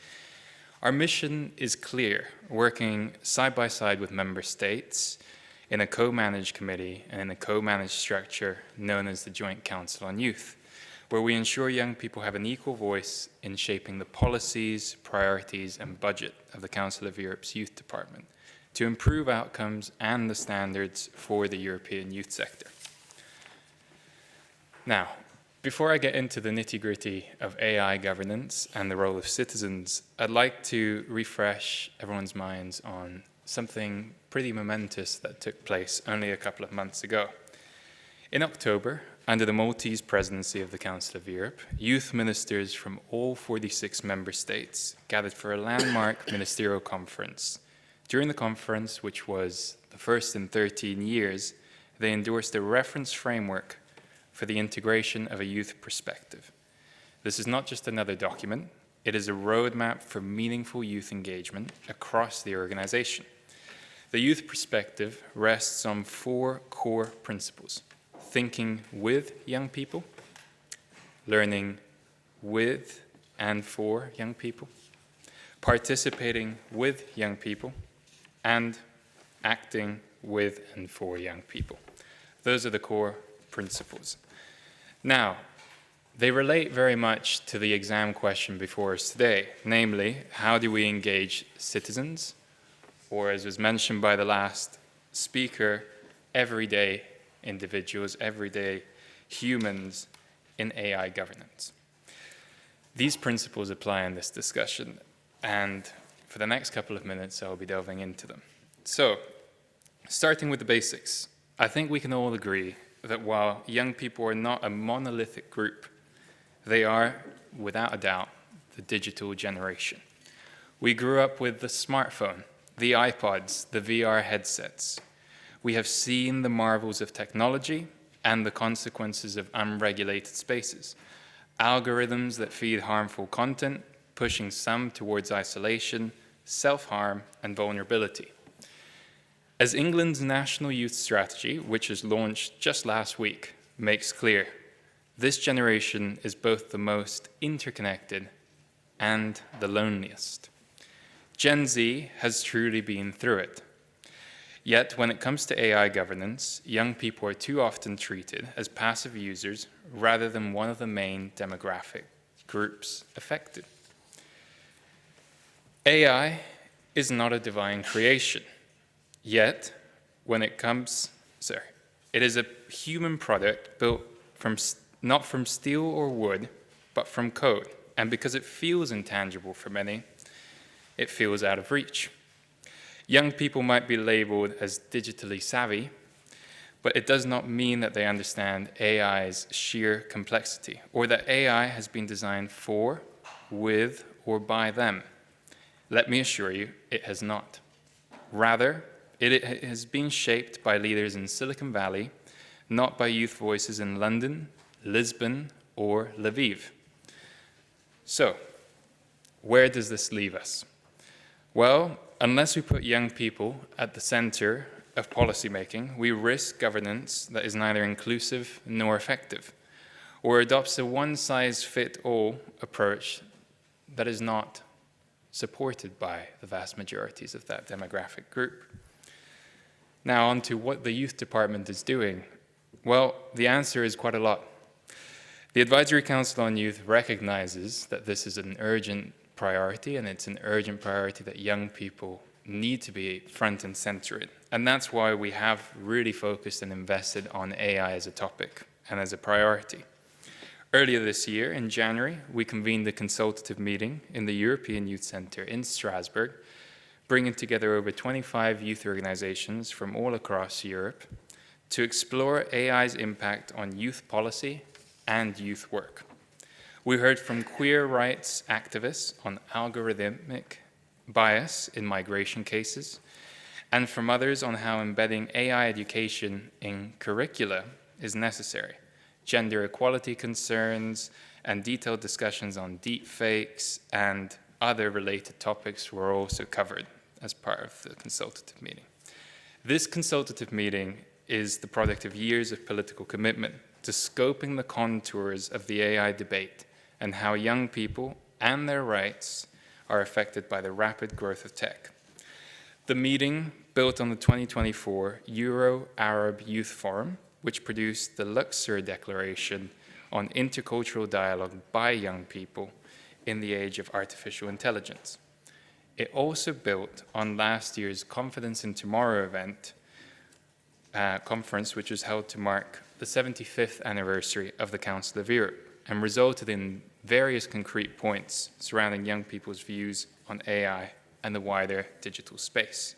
[SPEAKER 6] Our mission is clear, working side by side with member states in a co-managed committee and in a co-managed structure known as the Joint Council on Youth, where we ensure young people have an equal voice in shaping the policies, priorities, and budget of the Council of Europe's Youth Department to improve outcomes and the standards for the European youth sector. Now, before I get into the nitty-gritty of AI governance and the role of citizens, I'd like to refresh everyone's minds on something pretty momentous that took place only a couple of months ago. In October, under the Maltese presidency of the Council of Europe, youth ministers from all 46 member states gathered for a landmark ministerial conference. During the conference, which was the first in 13 years, they endorsed a reference framework for the integration of a youth perspective. This is not just another document, it is a roadmap for meaningful youth engagement across the organization. The youth perspective rests on 4 core principles: thinking with young people, learning with and for young people, participating with young people, and acting with and for young people. Those are the core principles. Now, they relate very much to the exam question before us today, namely, how do we engage citizens, or as was mentioned by the last speaker, everyday individuals, everyday humans in AI governance. These principles apply in this discussion, and for the next couple of minutes, I'll be delving into them. So, starting with the basics, I think we can all agree that while young people are not a monolithic group, they are, without a doubt, the digital generation. We grew up with the smartphone, the iPods, the VR headsets. We have seen the marvels of technology and the consequences of unregulated spaces. Algorithms that feed harmful content, pushing some towards isolation, self-harm, and vulnerability. As England's National Youth Strategy, which was launched just last week, makes clear, this generation is both the most interconnected and the loneliest. Gen Z has truly been through it. Yet, when it comes to AI governance, young people are too often treated as passive users rather than one of the main demographic groups affected. AI is not a divine creation. Yet, when it comes, it is a human product built not from steel or wood, but from code. And because it feels intangible for many, it feels out of reach. Young people might be labeled as digitally savvy, But it does not mean that they understand AI's sheer complexity, or that AI has been designed for, with, or by them. Let me assure you, it has not. Rather, it has been shaped by leaders in Silicon Valley, not by youth voices in London, Lisbon, or Lviv. So, where does this leave us? Well, unless we put young people at the center of policymaking, we risk governance that is neither inclusive nor effective, or adopts a one-size-fits-all approach that is not supported by the vast majorities of that demographic group. Now on to what the Youth Department is doing. Well, the answer is quite a lot. The Advisory Council on Youth recognizes that this is an urgent priority, and it's an urgent priority that young people need to be front and center in. And that's why we have really focused and invested on AI as a topic and as a priority. Earlier this year, in January, we convened a consultative meeting in the European Youth Centre in Strasbourg, bringing together over 25 youth organizations from all across Europe to explore AI's impact on youth policy and youth work. We heard from queer rights activists on algorithmic bias in migration cases, and from others on how embedding AI education in curricula is necessary. Gender equality concerns and detailed discussions on deepfakes and other related topics were also covered as part of the consultative meeting. This consultative meeting is the product of years of political commitment to scoping the contours of the AI debate and how young people and their rights are affected by the rapid growth of tech. The meeting built on the 2024 Euro-Arab Youth Forum, which produced the Luxor Declaration on intercultural dialogue by young people in the age of artificial intelligence. It also built on last year's Confidence in Tomorrow event conference, which was held to mark the 75th anniversary of the Council of Europe, and resulted in various concrete points surrounding young people's views on AI and the wider digital space.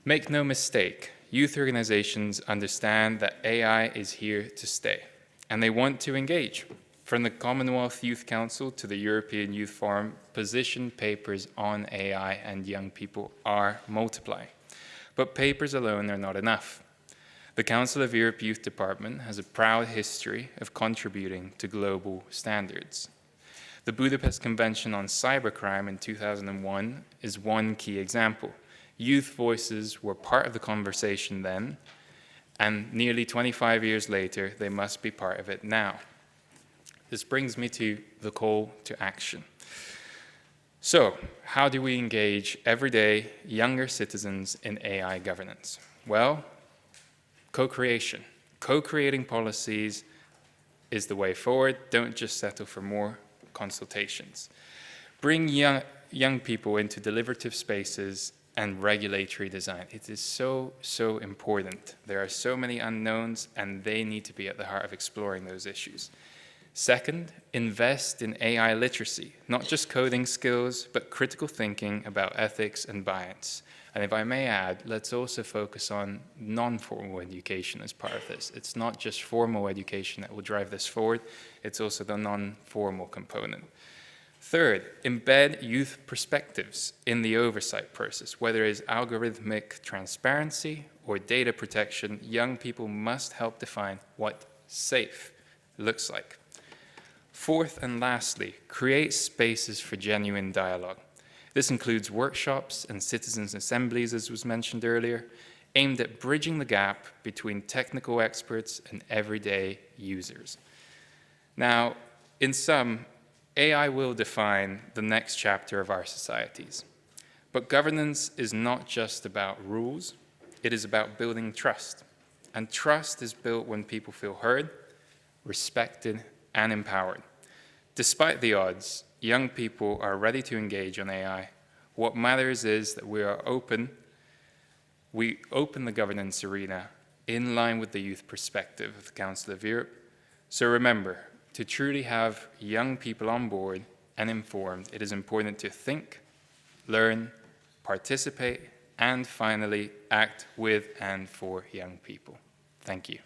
[SPEAKER 6] Make no mistake, youth organizations understand that AI is here to stay, and they want to engage. From the Commonwealth Youth Council to the European Youth Forum, position papers on AI and young people are multiplying. But papers alone are not enough. The Council of Europe Youth Department has a proud history of contributing to global standards. The Budapest Convention on Cybercrime in 2001 is one key example. Youth voices were part of the conversation then, and nearly 25 years later, they must be part of it now. This brings me to the call to action. So, how do we engage everyday younger citizens in AI governance? Well, co-creation. Co-creating policies is the way forward. Don't just settle for more consultations. Bring young people into deliberative spaces and regulatory design. It is so, so important. There are so many unknowns, and they need to be at the heart of exploring those issues. Second, invest in AI literacy, not just coding skills, but critical thinking about ethics and bias. And if I may add, let's also focus on non-formal education as part of this. It's not just formal education that will drive this forward, it's also the non-formal component. Third, embed youth perspectives in the oversight process. Whether it is algorithmic transparency or data protection, young people must help define what safe looks like. Fourth and lastly, create spaces for genuine dialogue. This includes workshops and citizens' assemblies, as was mentioned earlier, aimed at bridging the gap between technical experts and everyday users. Now, in sum, AI will define the next chapter of our societies. But governance is not just about rules, it is about building trust. And trust is built when people feel heard, respected, and empowered. Despite the odds, young people are ready to engage on AI. What matters is that we open the governance arena in line with the youth perspective of the Council of Europe. So remember, to truly have young people on board and informed, it is important to think, learn, participate, and finally, act with and for young people. Thank you.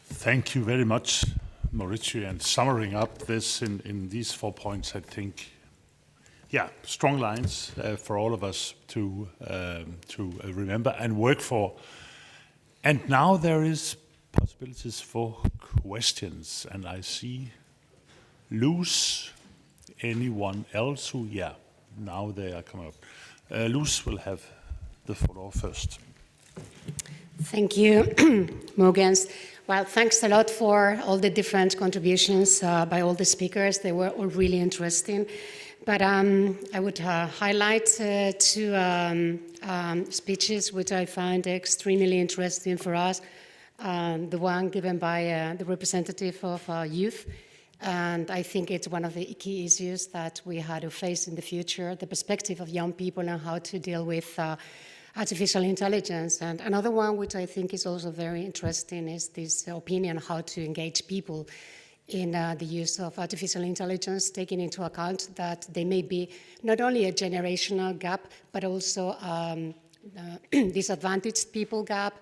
[SPEAKER 1] Thank you very much, Maurizio. And summing up this in these 4 points, I think, yeah, strong lines for all of us to remember and work for. And now there is possibilities for questions, and I see Luz, anyone else who, yeah, now they are coming up. Luz will have the floor first.
[SPEAKER 7] Thank you, Morgans. Well, thanks a lot for all the different contributions by all the speakers. They were all really interesting. But I would highlight two speeches which I find extremely interesting for us. The one given by the representative of youth. And I think it's one of the key issues that we had to face in the future, the perspective of young people and how to deal with artificial intelligence. And another one which I think is also very interesting is this opinion how to engage people in the use of artificial intelligence, taking into account that there may be not only a generational gap, but also disadvantaged people gap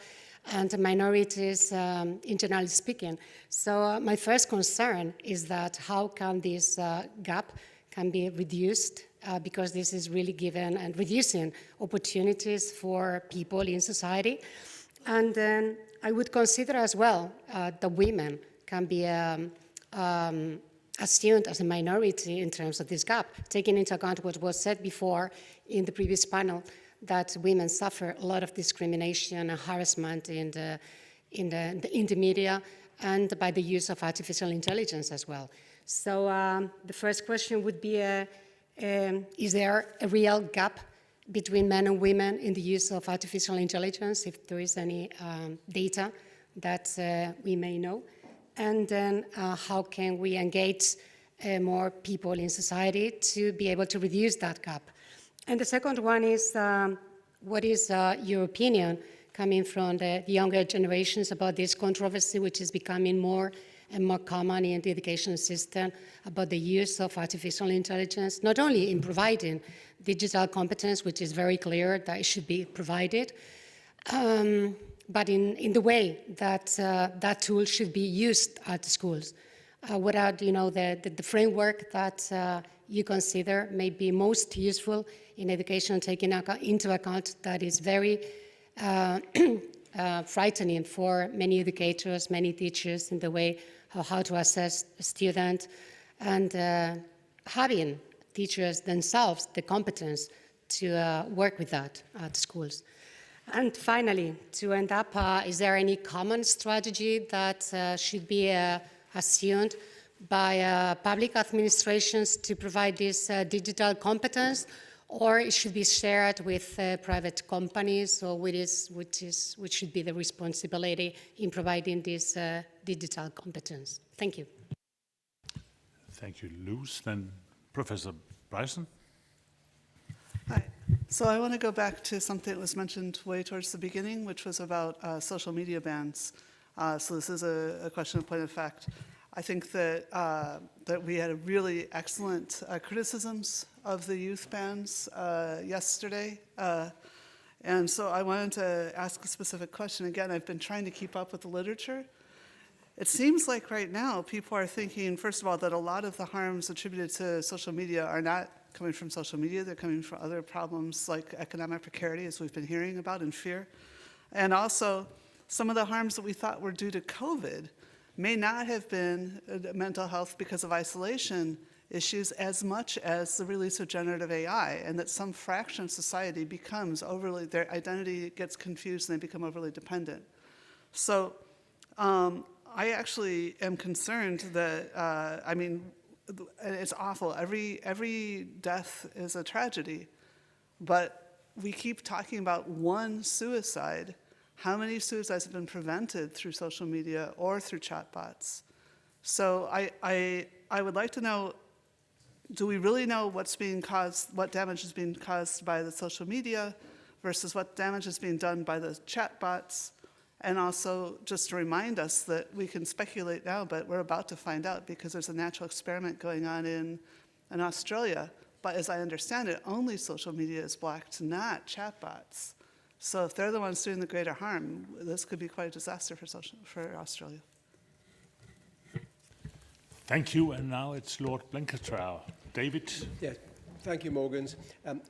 [SPEAKER 7] and minorities in general speaking. So my first concern is that how can this gap can be reduced because this is really given and reducing opportunities for people in society. And then I would consider as well the women can be assumed as a minority in terms of this gap, taking into account what was said before in the previous panel, that women suffer a lot of discrimination and harassment in the media and by the use of artificial intelligence as well. So the first question would be, is there a real gap between men and women in the use of artificial intelligence, if there is any data that we may know? And then how can we engage more people in society to be able to reduce that gap? And the second one is, what is your opinion coming from the younger generations about this controversy, which is becoming more and more common in the education system, about the use of artificial intelligence, not only in providing digital competence, which is very clear that it should be provided, but in the way that that tool should be used at the schools. What are the framework that you consider may be most useful in education, taking into account that is very frightening for many educators, many teachers in the way of how to assess a student, and having teachers themselves the competence to work with that at schools. And finally, to end up, is there any common strategy that should be assumed by public administrations to provide this digital competence, or it should be shared with private companies, or which should be the responsibility in providing this digital competence? Thank you.
[SPEAKER 1] Thank you, Luz. Then Professor Bryson.
[SPEAKER 8] Hi. So I want to go back to something that was mentioned way towards the beginning, which was about social media bans. So this is a question of point of fact. I think that that we had a really excellent criticisms of the youth bans yesterday. And so I wanted to ask a specific question. Again, I've been trying to keep up with the literature. It seems like right now people are thinking, first of all, that a lot of the harms attributed to social media are not coming from social media. They're coming from other problems like economic precarity, as we've been hearing about, and fear. And also, some of the harms that we thought were due to COVID may not have been mental health because of isolation issues as much as the release of generative AI, and that some fraction of society becomes overly, their identity gets confused and they become overly dependent. So I actually am concerned that, I mean, it's awful. Every death is a tragedy, but we keep talking about one suicide. How many suicides have been prevented through social media or through chatbots? So I would like to know, do we really know what's being caused, what damage is being caused by the social media versus what damage is being done by the chatbots? And also just to remind us that we can speculate now, but we're about to find out because there's a natural experiment going on in Australia. But as I understand it, only social media is blocked, not chatbots. So if they're the ones doing the greater harm, this could be quite a disaster for Australia.
[SPEAKER 1] Thank you, and now it's Lord Blenkertrow. David?
[SPEAKER 9] Yes, thank you, Morgans.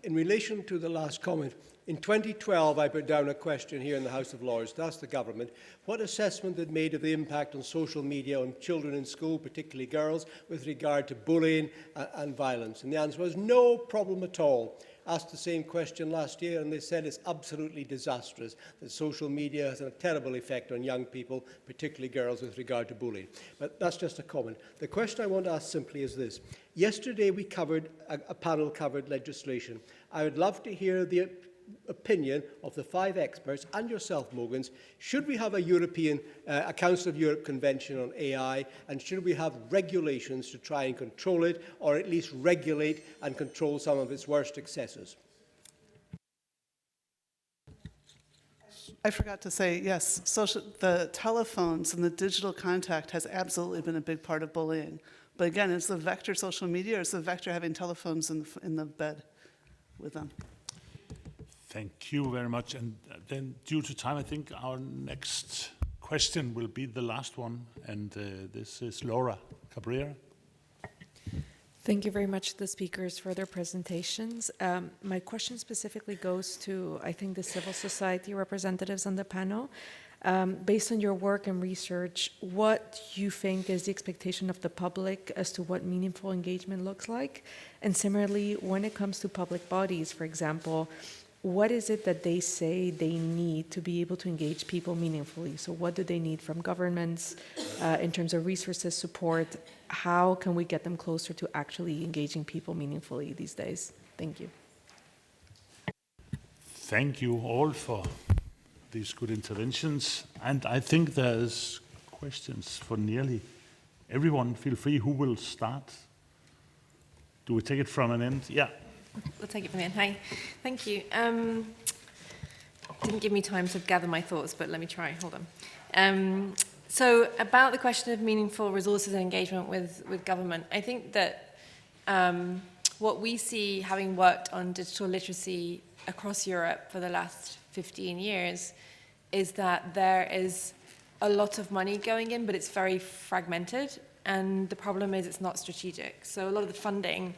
[SPEAKER 9] In relation to the last comment, in 2012 I put down a question here in the House of Lords to ask the government what assessment it made of the impact on social media on children in school, particularly girls, with regard to bullying and violence. And the answer was no problem at all. Asked the same question last year and they said it's absolutely disastrous, that social media has a terrible effect on young people, particularly girls, with regard to bullying. But that's just a comment. The question I want to ask simply is this. Yesterday we covered, a panel covered legislation. I would love to hear the opinion of the 5 experts and yourself, Morgans. Should we have a Council of Europe Convention on AI, and should we have regulations to try and control it, or at least regulate and control some of its worst excesses?
[SPEAKER 8] I forgot to say, yes, the telephones and the digital contact has absolutely been a big part of bullying. But again, is the vector social media, or is the vector having telephones in the bed with them?
[SPEAKER 1] Thank you very much. And then, due to time, I think our next question will be the last one. And this is Laura Cabrera.
[SPEAKER 10] Thank you very much to the speakers for their presentations. My question specifically goes to, I think, the civil society representatives on the panel. Based on your work and research, what you think is the expectation of the public as to what meaningful engagement looks like? And similarly, when it comes to public bodies, for example, what is it that they say they need to be able to engage people meaningfully? So what do they need from governments in terms of resources, support? How can we get them closer to actually engaging people meaningfully these days? Thank you.
[SPEAKER 1] Thank you all for these good interventions. And I think there's questions for nearly everyone. Feel free. Who will start? Do we take it from an end? Yeah.
[SPEAKER 2] We'll take it from the end. Hi, thank you. Didn't give me time to gather my thoughts, but let me try. Hold on. So about the question of meaningful resources and engagement with government, I think that what we see, having worked on digital literacy across Europe for the last 15 years, is that there is a lot of money going in, but it's very fragmented. And the problem is it's not strategic. So a lot of the funding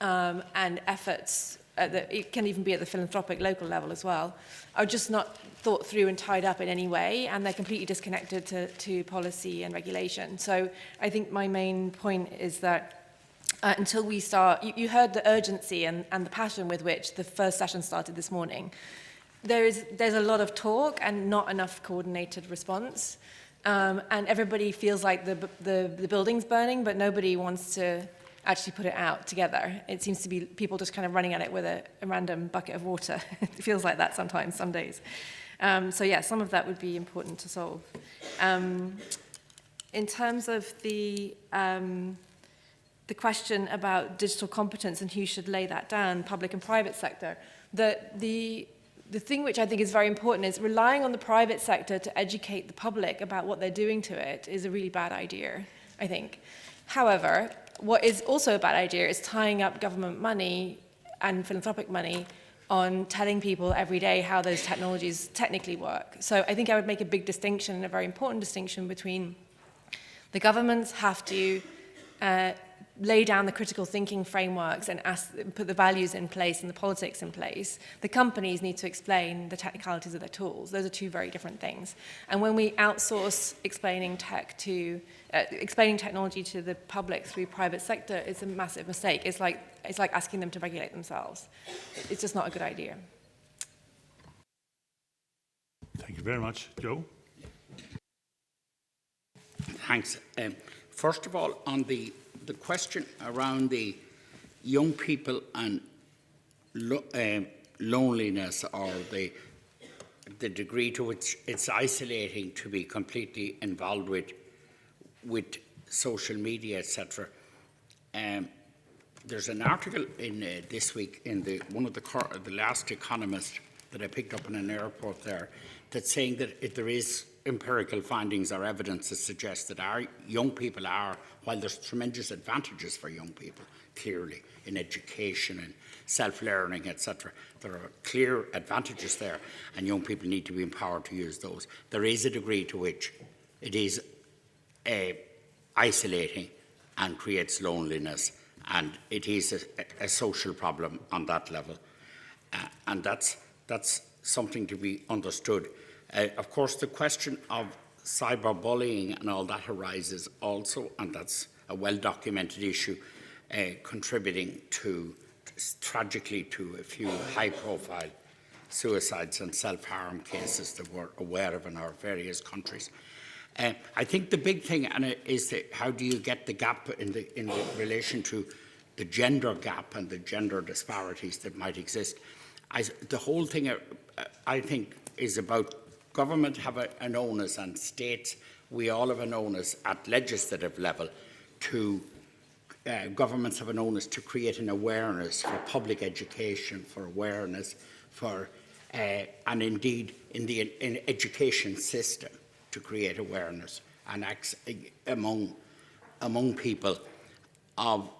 [SPEAKER 2] and efforts, it can even be at the philanthropic local level as well, are just not thought through and tied up in any way, and they're completely disconnected to policy and regulation. So I think my main point is that until we start, you heard the urgency and the passion with which the first session started this morning. There's a lot of talk and not enough coordinated response, and everybody feels like the building's burning, but nobody wants to actually put it out together. It seems to be people just kind of running at it with a random bucket of water. It feels like that sometimes, some days. So yeah, some of that would be important to solve. In terms of the question about digital competence and who should lay that down, public and private sector, the thing which I think is very important is relying on the private sector to educate the public about what they're doing to it is a really bad idea, I think. However, what is also a bad idea is tying up government money and philanthropic money on telling people every day how those technologies technically work. So I think I would make a big distinction, and a very important distinction, between the governments have to lay down the critical thinking frameworks and put the values in place and the politics in place. The companies need to explain the technicalities of their tools. Those are two very different things. And when we outsource explaining technology to the public through private sector, it's a massive mistake. It's like asking them to regulate themselves. It's just not a good idea.
[SPEAKER 1] Thank you very much. Joe?
[SPEAKER 3] Thanks. First of all, on the question around the young people and loneliness, or the degree to which it's isolating to be completely involved with social media, etc. There's an article in this week in one of the last Economist that I picked up in an airport there, that's saying that if there is empirical findings or evidence that suggests that our young people are, while there's tremendous advantages for young people, clearly, in education and self-learning, etc., there are clear advantages there, and young people need to be empowered to use those. There is a degree to which it is isolating and creates loneliness, and it is a social problem on that level. And that's something to be understood. Of course, the question of cyberbullying and all that arises also, and that's a well-documented issue, contributing to, tragically, to a few high-profile suicides and self-harm cases that we're aware of in our various countries. I think the big thing is how do you get the gap in relation to the gender gap and the gender disparities that might exist. The whole thing, I think, is about government have an onus, and states, we all have an onus at legislative level to, governments have an onus to create an awareness for public education, for awareness, for, and indeed in the education system to create awareness and among people of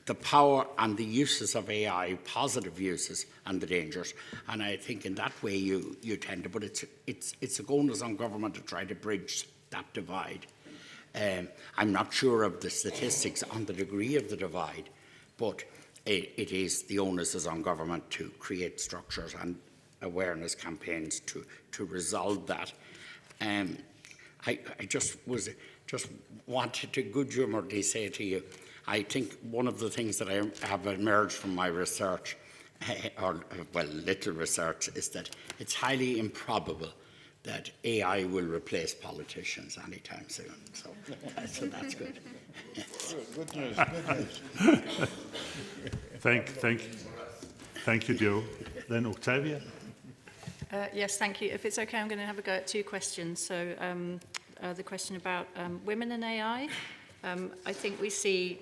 [SPEAKER 3] the power and the uses of AI, positive uses and the dangers. And I think in that way you tend to, but it's a onus on government to try to bridge that divide. I'm not sure of the statistics on the degree of the divide, but it is the onus is on government to create structures and awareness campaigns to resolve that. I just wanted to good humouredly say to you, I think one of the things that I have emerged from my research, little research, is that it's highly improbable that AI will replace politicians anytime soon. So that's good.
[SPEAKER 1] Good news. Thank you, Joe. Then Octavia.
[SPEAKER 4] Yes, thank you. If it's okay, I'm going to have a go at two questions. So the question about women and AI. I think we see,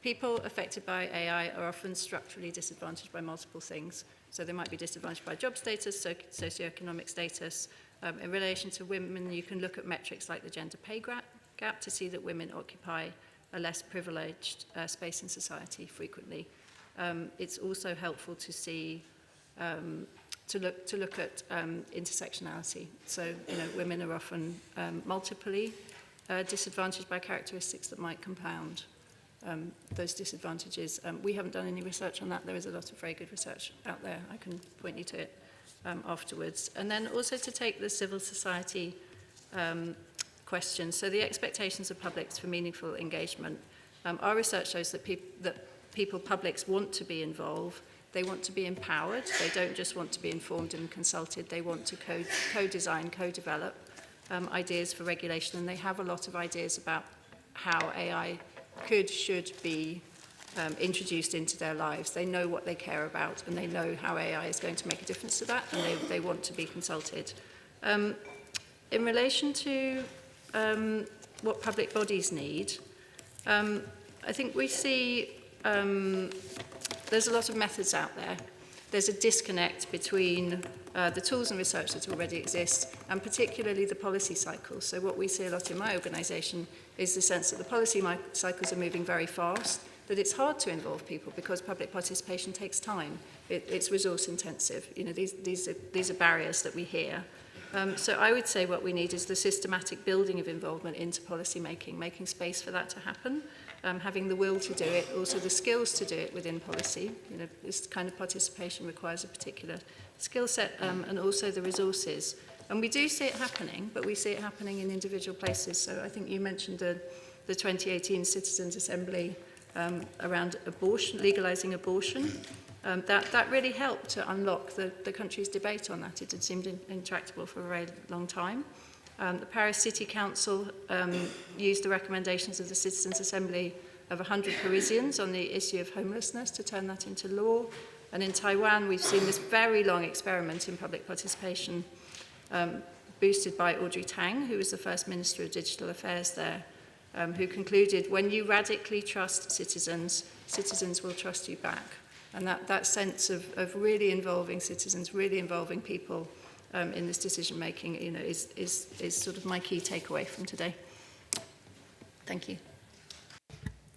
[SPEAKER 4] people affected by AI are often structurally disadvantaged by multiple things. So they might be disadvantaged by job status, socioeconomic status. In relation to women, you can look at metrics like the gender pay gap to see that women occupy a less privileged space in society frequently. It's also helpful to see to look at intersectionality. So, women are often multiply disadvantaged by characteristics that might compound those disadvantages. We haven't done any research on that. There is a lot of very good research out there. I can point you to it afterwards. And then also to take the civil society question. So the expectations of publics for meaningful engagement. Our research shows that publics want to be involved. They want to be empowered. They don't just want to be informed and consulted. They want to co-design, co-develop ideas for regulation, and they have a lot of ideas about how AI should be introduced into their lives. They know what they care about, and they know how AI is going to make a difference to that, and they want to be consulted. In relation to what public bodies need, I think we see there's a lot of methods out there. There's a disconnect between the tools and research that already exist, and particularly the policy cycles. So what we see a lot in my organisation is the sense that the policy cycles are moving very fast, that it's hard to involve people because public participation takes time. It's resource intensive. These are barriers that we hear. So I would say what we need is the systematic building of involvement into policy making space for that to happen. Having the will to do it, also the skills to do it within policy. This kind of participation requires a particular skill set, and also the resources. And we do see it happening, but we see it happening in individual places. So I think you mentioned the 2018 Citizens' Assembly around abortion, legalising abortion. That really helped to unlock the country's debate on that. It had seemed intractable for a very long time. The Paris City Council used the recommendations of the Citizens' Assembly of 100 Parisians on the issue of homelessness to turn that into law. And in Taiwan, we've seen this very long experiment in public participation boosted by Audrey Tang, who was the first Minister of Digital Affairs there, who concluded, when you radically trust citizens, citizens will trust you back. And that sense of really involving citizens, really involving people in this decision making, is sort of my key takeaway from today. Thank you.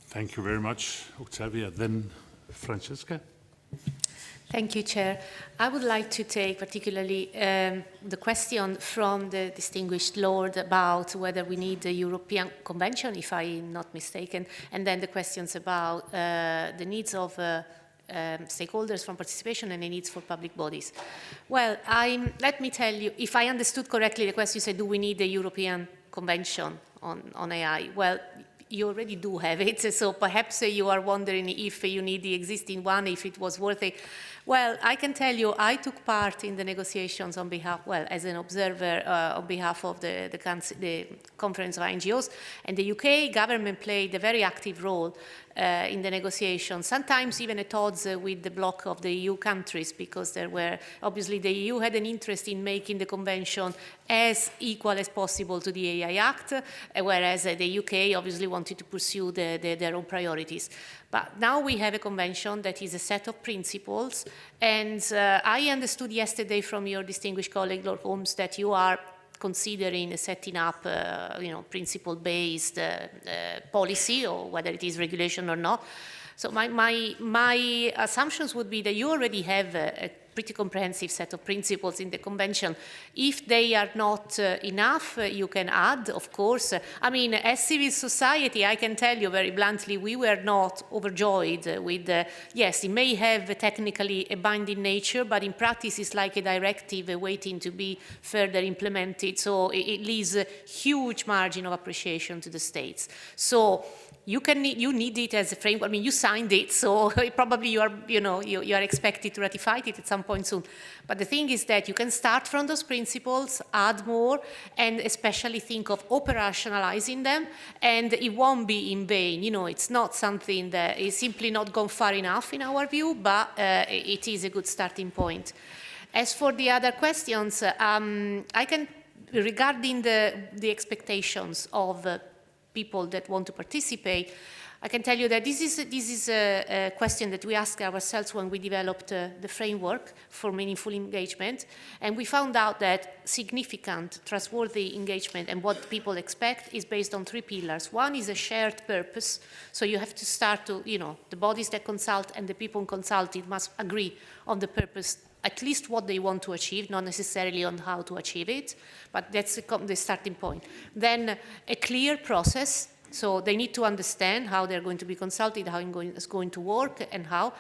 [SPEAKER 1] Thank you very much, Octavia. Then Francesca.
[SPEAKER 5] Thank you, Chair. I would like to take particularly the question from the distinguished Lord about whether we need a European Convention, if I'm not mistaken, and then the questions about the needs of stakeholders from participation and the needs for public bodies. Well, let me tell you, if I understood correctly, the question said, do we need a European Convention on AI? Well, you already do have it, so perhaps you are wondering if you need the existing one, if it was worth it. Well, I can tell you, I took part in the negotiations on behalf, well, as an observer on behalf of the Conference of NGOs, and the UK government played a very active role in the negotiations, sometimes even at odds with the bloc of the EU countries, because there were, obviously the EU had an interest in making the convention as equal as possible to the AI Act, whereas the UK obviously wanted to pursue their own priorities. But now we have a convention that is a set of principles, and I understood yesterday from your distinguished colleague, Lord Holmes, that you are considering setting up, principle-based policy, or whether it is regulation or not. So my assumptions would be that you already have a pretty comprehensive set of principles in the convention. If they are not enough, you can add, of course. I mean, as civil society, I can tell you very bluntly, we were not overjoyed with, yes, it may have technically a binding nature, but in practice it's like a directive waiting to be further implemented. So it leaves a huge margin of appreciation to the states. So you need it as a framework. I mean, you signed it, so probably you are expected to ratify it at some point soon. But the thing is that you can start from those principles, add more, and especially think of operationalizing them, and it won't be in vain. It's not something that is simply not gone far enough in our view, but it is a good starting point. As for the other questions, regarding the expectations of people that want to participate, I can tell you that this is a question that we asked ourselves when we developed the framework for meaningful engagement, and we found out that significant, trustworthy engagement and what people expect is based on 3 pillars. One is a shared purpose, so you have to start to, the bodies that consult and the people consulted must agree on the purpose, at least what they want to achieve, not necessarily on how to achieve it, but that's the starting point. Then a clear process, so they need to understand how they're going to be consulted, how it's going to work, and how,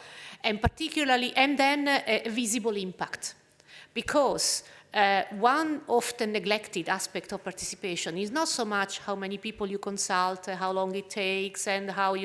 [SPEAKER 5] and particularly, and then a visible impact. Because one often neglected aspect of participation is not so much how many people you consult, how long it takes, and how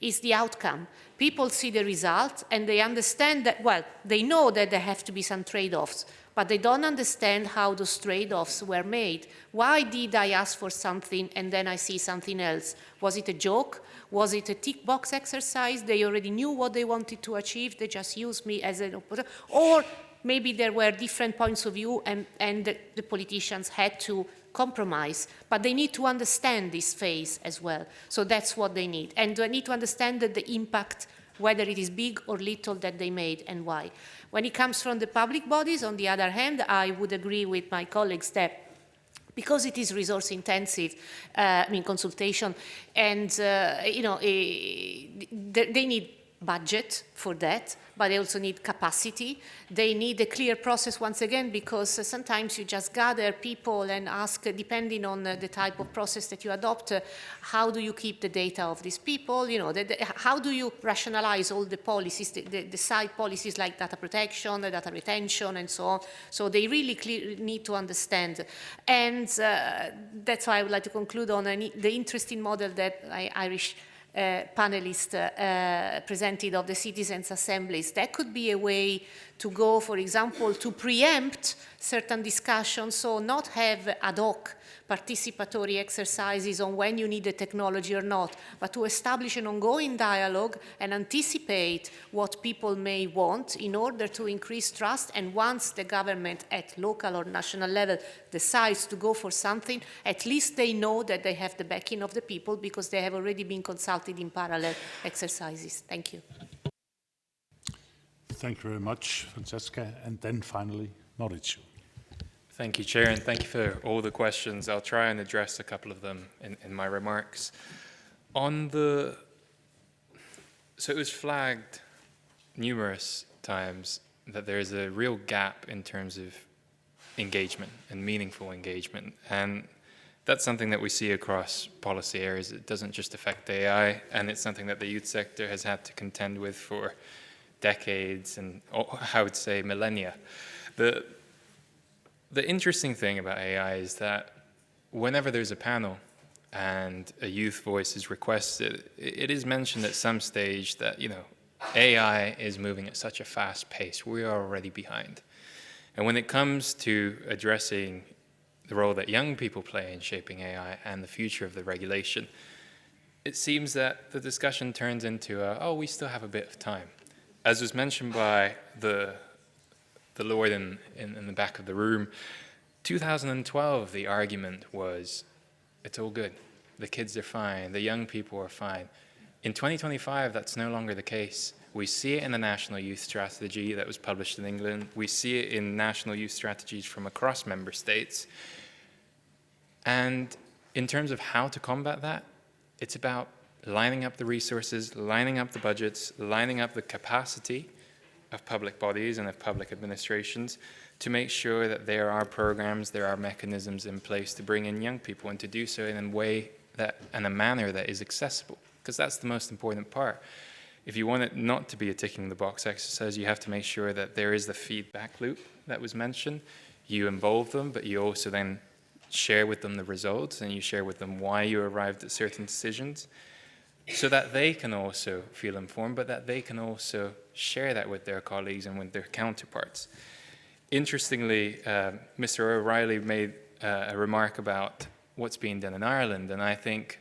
[SPEAKER 5] is the outcome. People see the result and they understand that, well, they know that there have to be some trade-offs, but they don't understand how those trade-offs were made. Why did I ask for something and then I see something else? Was it a joke? Was it a tick box exercise? They already knew what they wanted to achieve, they just used me as an operator. Or maybe there were different points of view and the politicians had to compromise, but they need to understand this phase as well. So that's what they need. And they need to understand that the impact, whether it is big or little, that they made and why. When it comes from the public bodies, on the other hand, I would agree with my colleagues that because it is resource intensive, consultation, and they need budget for that, but they also need capacity. They need a clear process once again, because sometimes you just gather people and ask, depending on the type of process that you adopt, how do you keep the data of these people? How do you rationalize all the policies, the side policies like data protection, data retention, and so on. So they really need to understand. And that's why I would like to conclude on the interesting model that Irish panelist presented of the citizens' assemblies. That could be a way to go, for example, to preempt certain discussions, so not have ad hoc participatory exercises on when you need the technology or not, but to establish an ongoing dialogue and anticipate what people may want in order to increase trust. And once the government at local or national level decides to go for something, at least they know that they have the backing of the people because they have already been consulted in parallel exercises. Thank you.
[SPEAKER 1] Thank you very much, Francesca. And then finally, Mauricio.
[SPEAKER 6] Thank you, Chair, and thank you for all the questions. I'll try and address a couple of them in my remarks. So it was flagged numerous times that there is a real gap in terms of engagement and meaningful engagement. And that's something that we see across policy areas. It doesn't just affect AI, and it's something that the youth sector has had to contend with for decades and I would say millennia. The interesting thing about AI is that whenever there's a panel and a youth voice is requested, it is mentioned at some stage that, AI is moving at such a fast pace. We are already behind. And when it comes to addressing the role that young people play in shaping AI and the future of the regulation, it seems that the discussion turns into, we still have a bit of time. As was mentioned by the lord in the back of the room, 2012, the argument was, it's all good. The kids are fine. The young people are fine. In 2025, that's no longer the case. We see it in the National Youth Strategy that was published in England. We see it in national youth strategies from across member states. And in terms of how to combat that, it's about lining up the resources, lining up the budgets, lining up the capacity of public bodies and of public administrations to make sure that there are programs, there are mechanisms in place to bring in young people and to do so in a way that, in a manner that is accessible, because that's the most important part. If you want it not to be a ticking the box exercise, you have to make sure that there is the feedback loop that was mentioned. You involve them, but you also then share with them the results and you share with them why you arrived at certain decisions so that they can also feel informed, but that they can also share that with their colleagues and with their counterparts. Interestingly, Mr. O'Reilly made a remark about what's being done in Ireland, and I think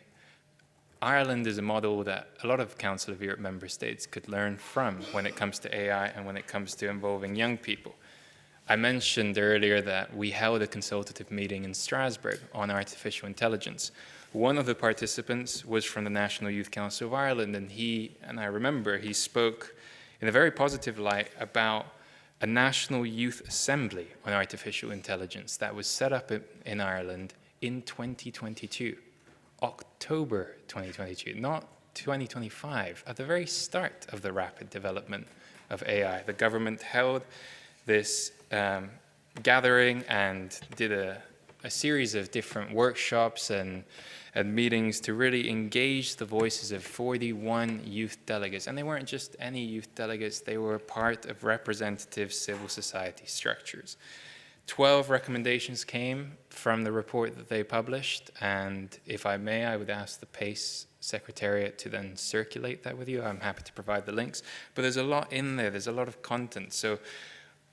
[SPEAKER 6] Ireland is a model that a lot of Council of Europe member states could learn from when it comes to AI and when it comes to involving young people. I mentioned earlier that we held a consultative meeting in Strasbourg on artificial intelligence. One of the participants was from the National Youth Council of Ireland, and I remember he spoke in a very positive light about a National Youth Assembly on artificial intelligence that was set up in Ireland in 2022, October 2022, not 2025, at the very start of the rapid development of AI. The government held this gathering and did a series of different workshops and meetings to really engage the voices of 41 youth delegates. And they weren't just any youth delegates, they were part of representative civil society structures. 12 recommendations came from the report that they published, and if I may, I would ask the PACE Secretariat to then circulate that with you. I'm happy to provide the links, but there's a lot in there, there's a lot of content. So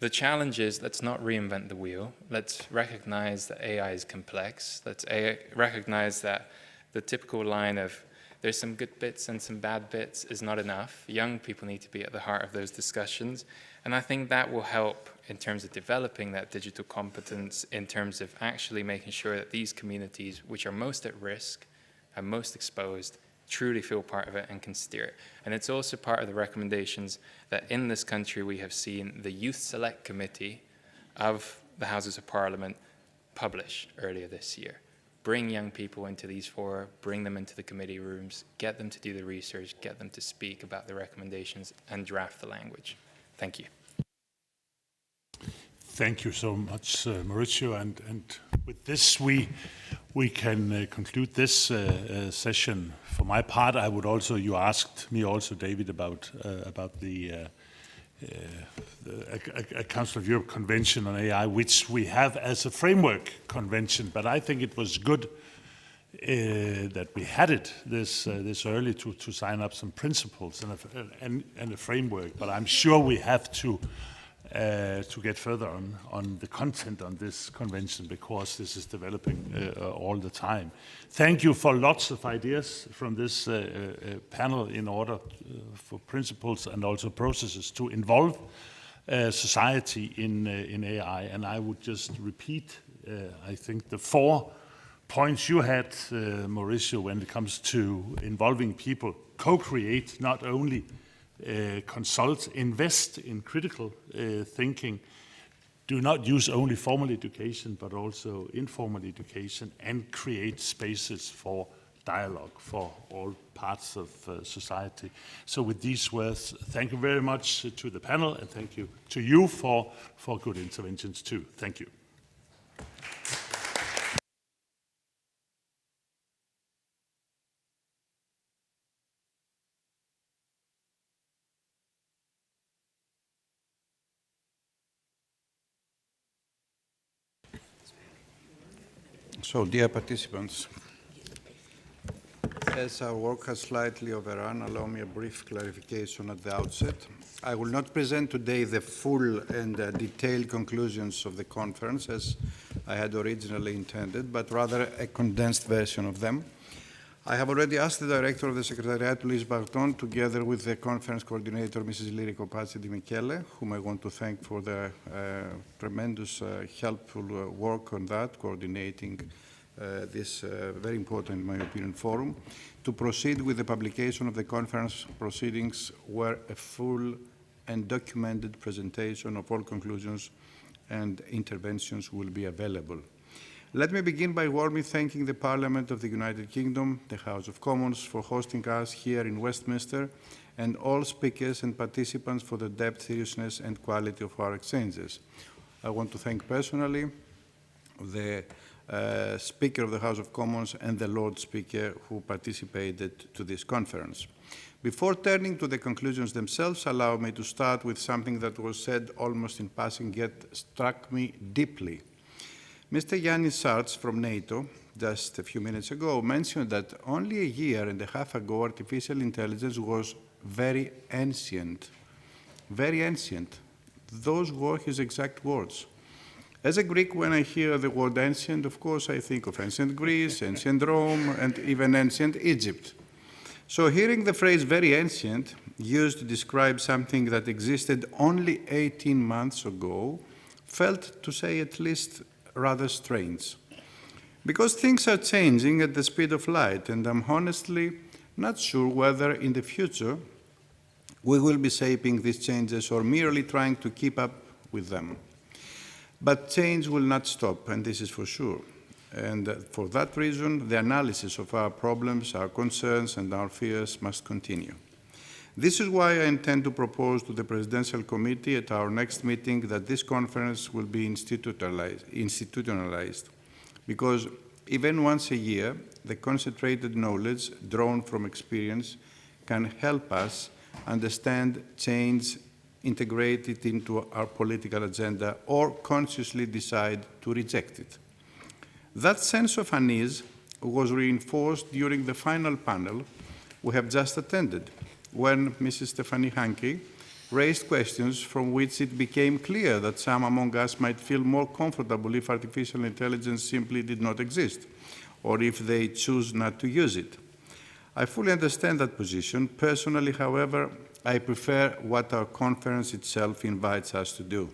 [SPEAKER 6] the challenge is, let's not reinvent the wheel. Let's recognize that AI is complex. Let's recognize that the typical line of there's some good bits and some bad bits is not enough. Young people need to be at the heart of those discussions. And I think that will help in terms of developing that digital competence, in terms of actually making sure that these communities, which are most at risk and most exposed, truly feel part of it and can steer it. And it's also part of the recommendations that in this country we have seen the Youth Select Committee of the Houses of Parliament publish earlier this year. Bring young people into these fora, bring them into the committee rooms, get them to do the research, get them to speak about the recommendations and draft the language. Thank you.
[SPEAKER 1] Thank you so much, Mauricio. And with this, we can conclude this session. For my part, I would also, you asked me also, David, about the Council of Europe Convention on AI, which we have as a framework convention. But I think it was good that we had it this early to sign up some principles and a framework. But I'm sure we have to get further on the content on this convention, because this is developing all the time. Thank you for lots of ideas from this panel in order for principles and also processes to involve society in AI. And I would just repeat, I think, the 4 points you had, Mauricio, when it comes to involving people, co-create not only consult, invest in critical thinking. Do not use only formal education, but also informal education, and create spaces for dialogue for all parts of society. So with these words, thank you very much to the panel, and thank you to you for good interventions too. Thank you.
[SPEAKER 11] So, dear participants, as our work has slightly overrun, allow me a brief clarification at the outset. I will not present today the full and detailed conclusions of the conference as I had originally intended, but rather a condensed version of them. I have already asked the Director of the Secretariat, Louise Barton, together with the conference coordinator, Mrs. Libéraux-Radicaux di Michele, whom I want to thank for their tremendous helpful work on that, coordinating this very important, in my opinion, forum, to proceed with the publication of the conference proceedings where a full and documented presentation of all conclusions and interventions will be available. Let me begin by warmly thanking the Parliament of the United Kingdom, the House of Commons, for hosting us here in Westminster, and all speakers and participants for the depth, seriousness, and quality of our exchanges. I want to thank personally the Speaker of the House of Commons and the Lord Speaker who participated to this conference. Before turning to the conclusions themselves, allow me to start with something that was said almost in passing, yet struck me deeply. Mr. Yannis Sarts from NATO, just a few minutes ago, mentioned that only a year and a half ago, artificial intelligence was very ancient. Very ancient. Those were his exact words. As a Greek, when I hear the word ancient, of course, I think of ancient Greece, ancient Rome, and even ancient Egypt. So hearing the phrase very ancient used to describe something that existed only 18 months ago felt, to say at least, rather strange. Because things are changing at the speed of light, and I'm honestly not sure whether in the future we will be shaping these changes or merely trying to keep up with them. But change will not stop, and this is for sure. And for that reason, the analysis of our problems, our concerns, and our fears must continue. This is why I intend to propose to the Presidential Committee at our next meeting that this conference will be institutionalized, because even once a year, the concentrated knowledge drawn from experience can help us understand change, integrate it into our political agenda, or consciously decide to reject it. That sense of unease was reinforced during the final panel we have just attended, when Mrs. Stephanie Hanke raised questions from which it became clear that some among us might feel more comfortable if artificial intelligence simply did not exist, or if they choose not to use it. I fully understand that position. Personally, however, I prefer what our conference itself invites us to do,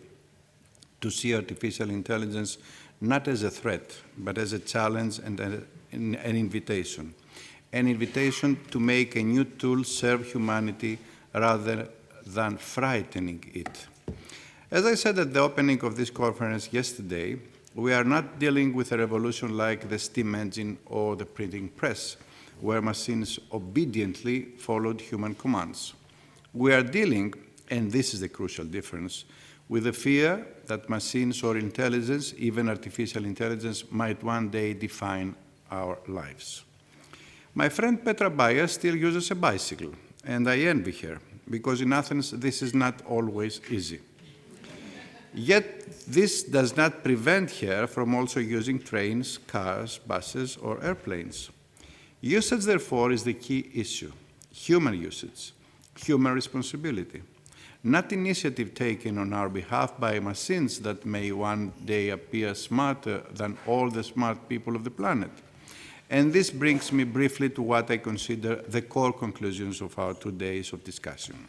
[SPEAKER 11] to see artificial intelligence not as a threat, but as a challenge and an invitation. An invitation to make a new tool serve humanity rather than frightening it. As I said at the opening of this conference yesterday, we are not dealing with a revolution like the steam engine or the printing press, where machines obediently followed human commands. We are dealing, and this is the crucial difference, with the fear that machines or intelligence, even artificial intelligence, might one day define our lives. My friend Petra Baia still uses a bicycle, and I envy her, because in Athens this is not always easy. Yet this does not prevent her from also using trains, cars, buses, or airplanes. Usage, therefore, is the key issue. Human usage, human responsibility, not initiative taken on our behalf by machines that may one day appear smarter than all the smart people of the planet. And this brings me briefly to what I consider the core conclusions of our 2 days of discussion.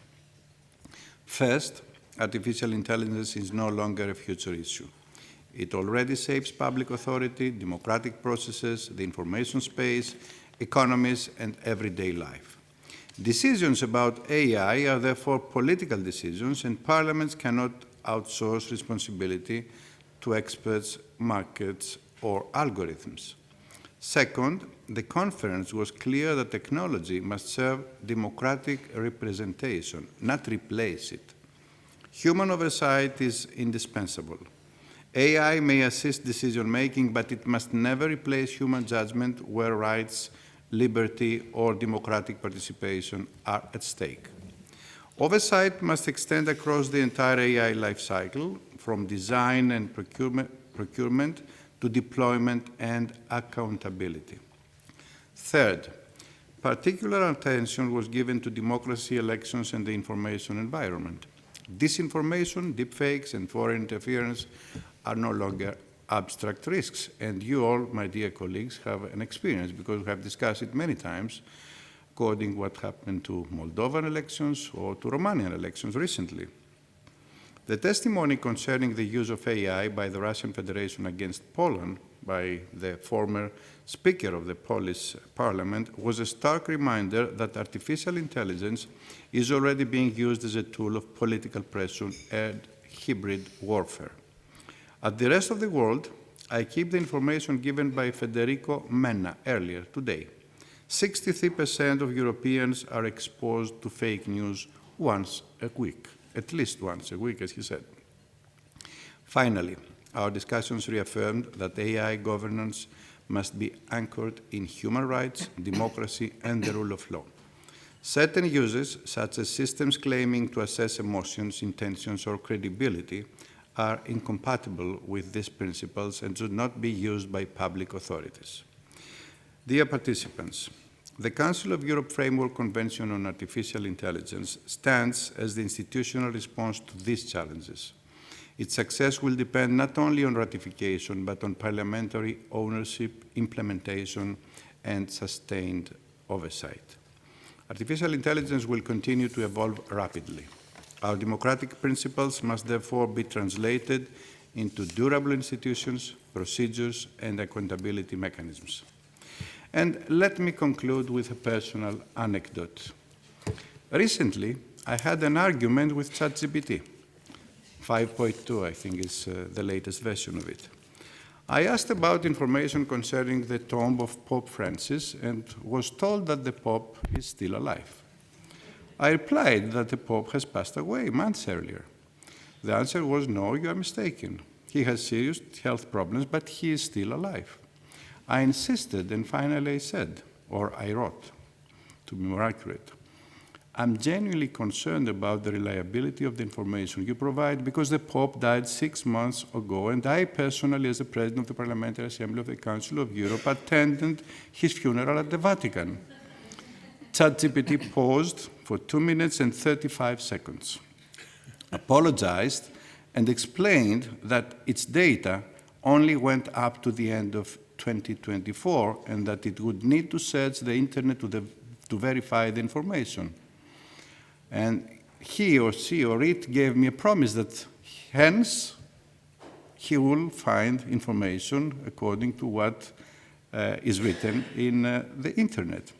[SPEAKER 11] First, artificial intelligence is no longer a future issue. It already shapes public authority, democratic processes, the information space, economies, and everyday life. Decisions about AI are therefore political decisions, and parliaments cannot outsource responsibility to experts, markets, or algorithms. Second, the conference was clear that technology must serve democratic representation, not replace it. Human oversight is indispensable. AI may assist decision-making, but it must never replace human judgment where rights, liberty, or democratic participation are at stake. Oversight must extend across the entire AI life cycle, from design and procurement to deployment and accountability. Third, particular attention was given to democracy, elections, and the information environment. Disinformation, deepfakes, and foreign interference are no longer abstract risks, and you all, my dear colleagues, have an experience because we have discussed it many times, according what happened to Moldovan elections or to Romanian elections recently. The testimony concerning the use of AI by the Russian Federation against Poland by the former Speaker of the Polish Parliament was a stark reminder that artificial intelligence is already being used as a tool of political pressure and hybrid warfare. At the rest of the world, I keep the information given by Federico Menna earlier today. 63% of Europeans are exposed to fake news once a week, at least once a week, as he said. Finally, our discussions reaffirmed that AI governance must be anchored in human rights, democracy, and the rule of law. Certain uses, such as systems claiming to assess emotions, intentions, or credibility, are incompatible with these principles and should not be used by public authorities. Dear participants, the Council of Europe Framework Convention on Artificial Intelligence stands as the institutional response to these challenges. Its success will depend not only on ratification, but on parliamentary ownership, implementation, and sustained oversight. Artificial intelligence will continue to evolve rapidly. Our democratic principles must therefore be translated into durable institutions, procedures, and accountability mechanisms. And let me conclude with a personal anecdote. Recently, I had an argument with ChatGPT. 5.2, I think, is the latest version of it. I asked about information concerning the tomb of Pope Francis and was told that the Pope is still alive. I replied that the Pope has passed away months earlier. The answer was, no, you are mistaken. He has serious health problems, but he is still alive. I insisted, and finally I said, or I wrote, to be more accurate, I'm genuinely concerned about the reliability of the information you provide because the Pope died 6 months ago, and I personally, as the President of the Parliamentary Assembly of the Council of Europe, attended his funeral at the Vatican. ChatGPT paused for 2 minutes and 35 seconds, apologized, and explained that its data only went up to the end of 2024 and that it would need to search the internet to verify the information. And he or she or it gave me a promise that hence he will find information according to what is written in the internet.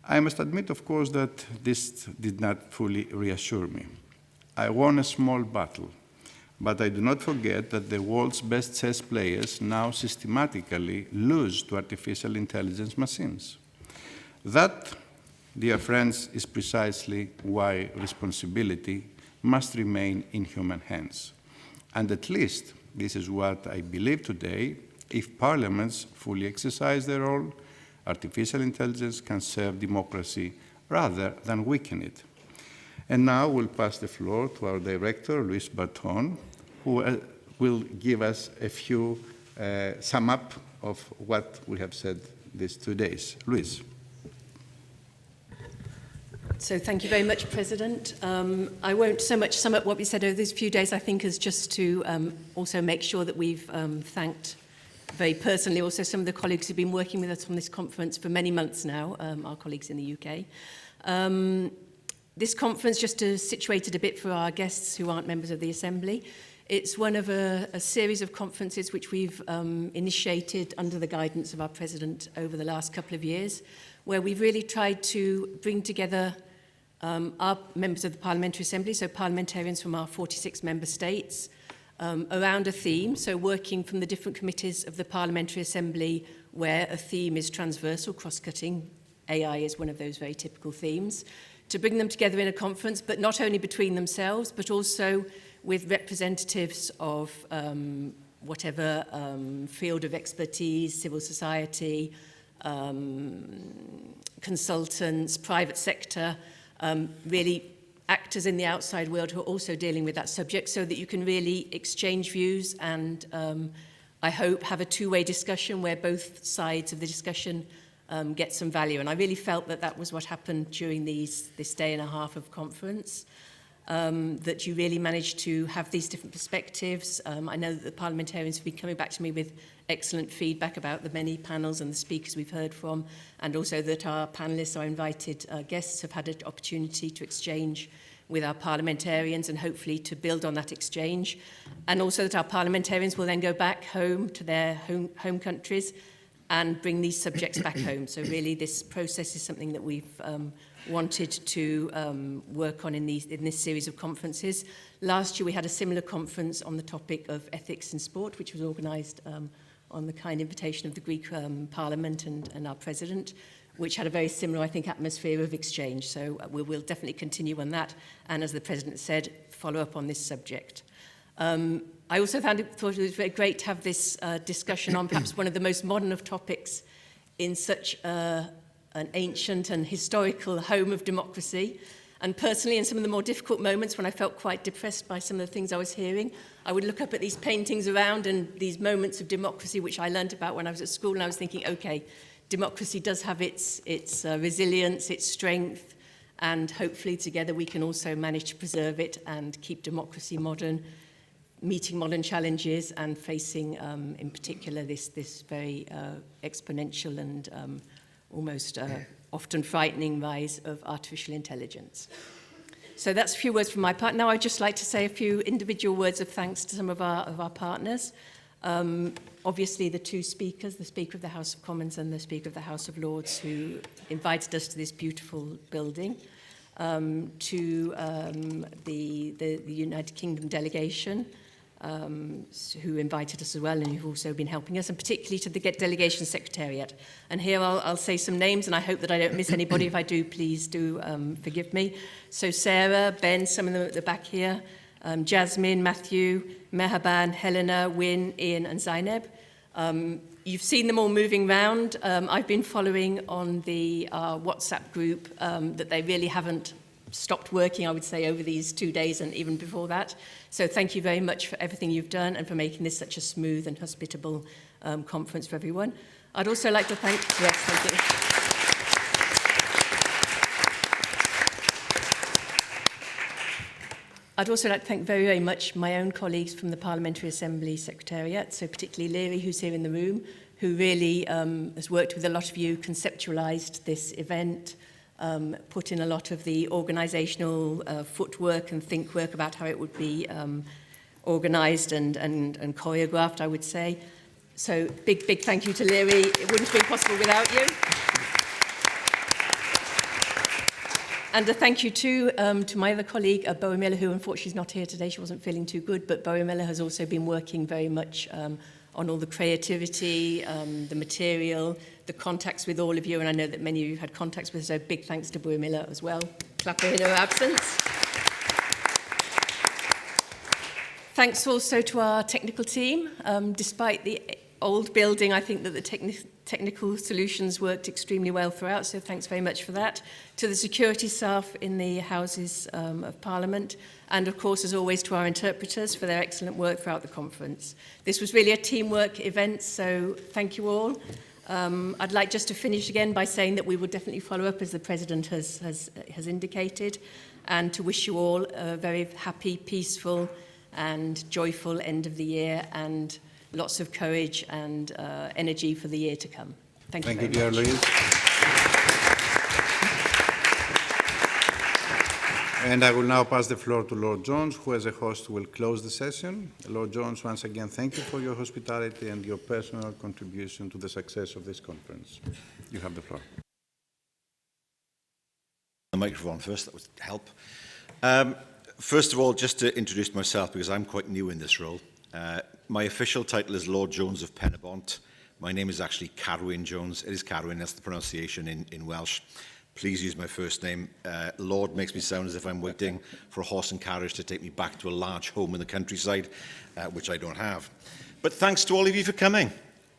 [SPEAKER 11] I must admit, of course, that this did not fully reassure me. I won a small battle, but I do not forget that the world's best chess players now systematically lose to artificial intelligence machines. That, dear friends, is precisely why responsibility must remain in human hands. And at least this is what I believe today. If parliaments fully exercise their role, artificial intelligence can serve democracy rather than weaken it. And now we'll pass the floor to our director, Luis Baton, who will give us a few sum up of what we have said these 2 days. Luis.
[SPEAKER 12] So thank you very much, President. I won't so much sum up what we said over these few days, I think, as just to also make sure that we've thanked very personally also some of the colleagues who've been working with us on this conference for many months now, our colleagues in the UK. This conference, just to situate it a bit for our guests who aren't members of the Assembly, it's one of a series of conferences which we've initiated under the guidance of our President over the last couple of years, where we've really tried to bring together our members of the Parliamentary Assembly, so parliamentarians from our 46 member states, around a theme, so working from the different committees of the Parliamentary Assembly where a theme is transversal, cross-cutting. AI is one of those very typical themes, to bring them together in a conference, but not only between themselves, but also with representatives of whatever field of expertise, civil society, consultants, private sector, really actors in the outside world who are also dealing with that subject, so that you can really exchange views and I hope have a two-way discussion where both sides of the discussion get some value. And I really felt that that was what happened during this day and a half of conference, that you really managed to have these different perspectives. I know that the parliamentarians have been coming back to me with excellent feedback about the many panels and the speakers we've heard from, and also that our panellists, our invited guests, have had an opportunity to exchange with our parliamentarians and hopefully to build on that exchange. And also that our parliamentarians will then go back home to their home countries and bring these subjects back home. So really this process is something that we've wanted to work on in this series of conferences. Last year we had a similar conference on the topic of ethics in sport, which was organised on the kind invitation of the Greek Parliament and our President, which had a very similar, I think, atmosphere of exchange. So we will definitely continue on that, and as the President said, follow up on this subject. I also thought it was very great to have this discussion on perhaps one of the most modern of topics in such an ancient and historical home of democracy. And personally, in some of the more difficult moments when I felt quite depressed by some of the things I was hearing, I would look up at these paintings around and these moments of democracy, which I learned about when I was at school, and I was thinking, okay, democracy does have its resilience, its strength, and hopefully together we can also manage to preserve it and keep democracy modern, meeting modern challenges and facing, in particular, this very exponential and almost often frightening rise of artificial intelligence. So that's a few words from my part. Now I'd just like to say a few individual words of thanks to some of our partners. Obviously the two speakers, the Speaker of the House of Commons and the Speaker of the House of Lords, who invited us to this beautiful building, to the United Kingdom delegation, who invited us as well and who've also been helping us, and particularly to the Delegation Secretariat. And here I'll say some names, and I hope that I don't miss anybody. If I do, please do forgive me. So Sarah, Ben, some of them at the back here, Jasmine, Matthew, Mehaban, Helena, Wynne, Ian and Zainab. You've seen them all moving around. I've been following on the WhatsApp group that they really haven't stopped working, I would say, over these 2 days and even before that. So thank you very much for everything you've done and for making this such a smooth and hospitable conference for everyone. I'd also like to thank... Yes, thank you. I'd also like to thank very, very much my own colleagues from the Parliamentary Assembly Secretariat, so particularly Leary, who's here in the room, who really has worked with a lot of you, conceptualised this event, put in a lot of the organisational footwork and think work about how it would be organised and choreographed, I would say. So big thank you to Leary. It wouldn't have been possible without you. And a thank you too to my other colleague, Bowie Miller, who unfortunately is not here today. She wasn't feeling too good, but Bowie Miller has also been working very much on all the creativity, the material, the contacts with all of you, and I know that many of you had contacts with her, so big thanks to Bowie Miller as well. Clap her in her absence. Thanks also to our technical team. Despite the old building, I think that the technical solutions worked extremely well throughout, so thanks very much for that. To the security staff in the Houses of Parliament, and of course, as always, to our interpreters for their excellent work throughout the conference. This was really a teamwork event, so thank you all. I'd like just to finish again by saying that we will definitely follow up, as the President has indicated, and to wish you all a very happy, peaceful and joyful end of the year, and lots of courage and energy for the year to come. Thank you very much.
[SPEAKER 11] Thank you, dear Louise. And I will now pass the floor to Lord Jones, who as a host will close the session. Lord Jones, once again, thank you for your hospitality and your personal contribution to the success of this conference. You have the floor.
[SPEAKER 13] the microphone first, that would help. First of all, just to introduce myself, because I'm quite new in this role. My official title is Lord Jones of Penabont. My name is actually Carwyn Jones. It is Carwyn, that's the pronunciation in Welsh. Please use my first name. Lord makes me sound as if I'm waiting for a horse and carriage to take me back to a large home in the countryside, which I don't have. But thanks to all of you for coming.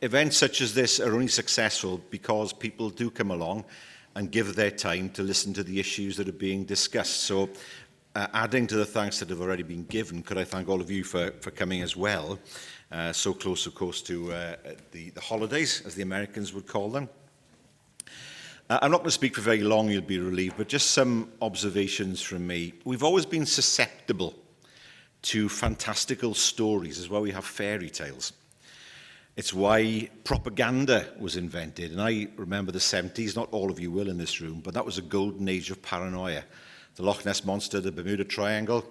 [SPEAKER 13] Events such as this are only successful because people do come along and give their time to listen to the issues that are being discussed. So adding to the thanks that have already been given, could I thank all of you for coming as well, so close, of course, to the holidays, as the Americans would call them. I'm not going to speak for very long, you'll be relieved, but just some observations from me. We've always been susceptible to fantastical stories, as well we have fairy tales. It's why propaganda was invented, and I remember the 70s, not all of you will in this room, but that was a golden age of paranoia. The Loch Ness Monster, the Bermuda Triangle,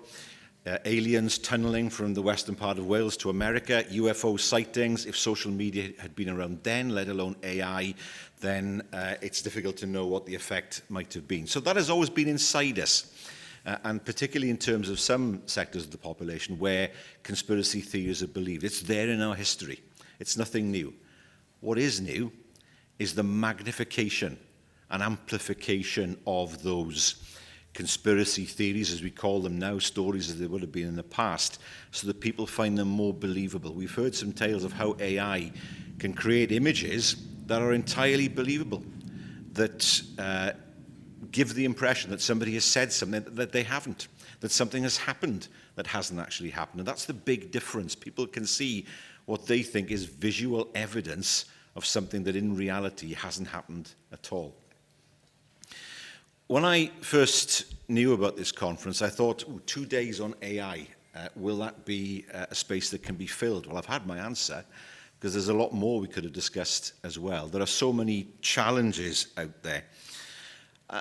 [SPEAKER 13] aliens tunnelling from the western part of Wales to America, UFO sightings. If social media had been around then, let alone AI, then it's difficult to know what the effect might have been. So that has always been inside us, and particularly in terms of some sectors of the population where conspiracy theories are believed. It's there in our history. It's nothing new. What is new is the magnification and amplification of those conspiracy theories, as we call them now, stories as they would have been in the past, so that people find them more believable. We've heard some tales of how AI can create images that are entirely believable, that give the impression that somebody has said something that they haven't, that something has happened that hasn't actually happened. And that's the big difference. People can see what they think is visual evidence of something that in reality hasn't happened at all. When I first knew about this conference, I thought, 2 days on AI, will that be a space that can be filled? Well, I've had my answer, because there's a lot more we could have discussed as well. There are so many challenges out there.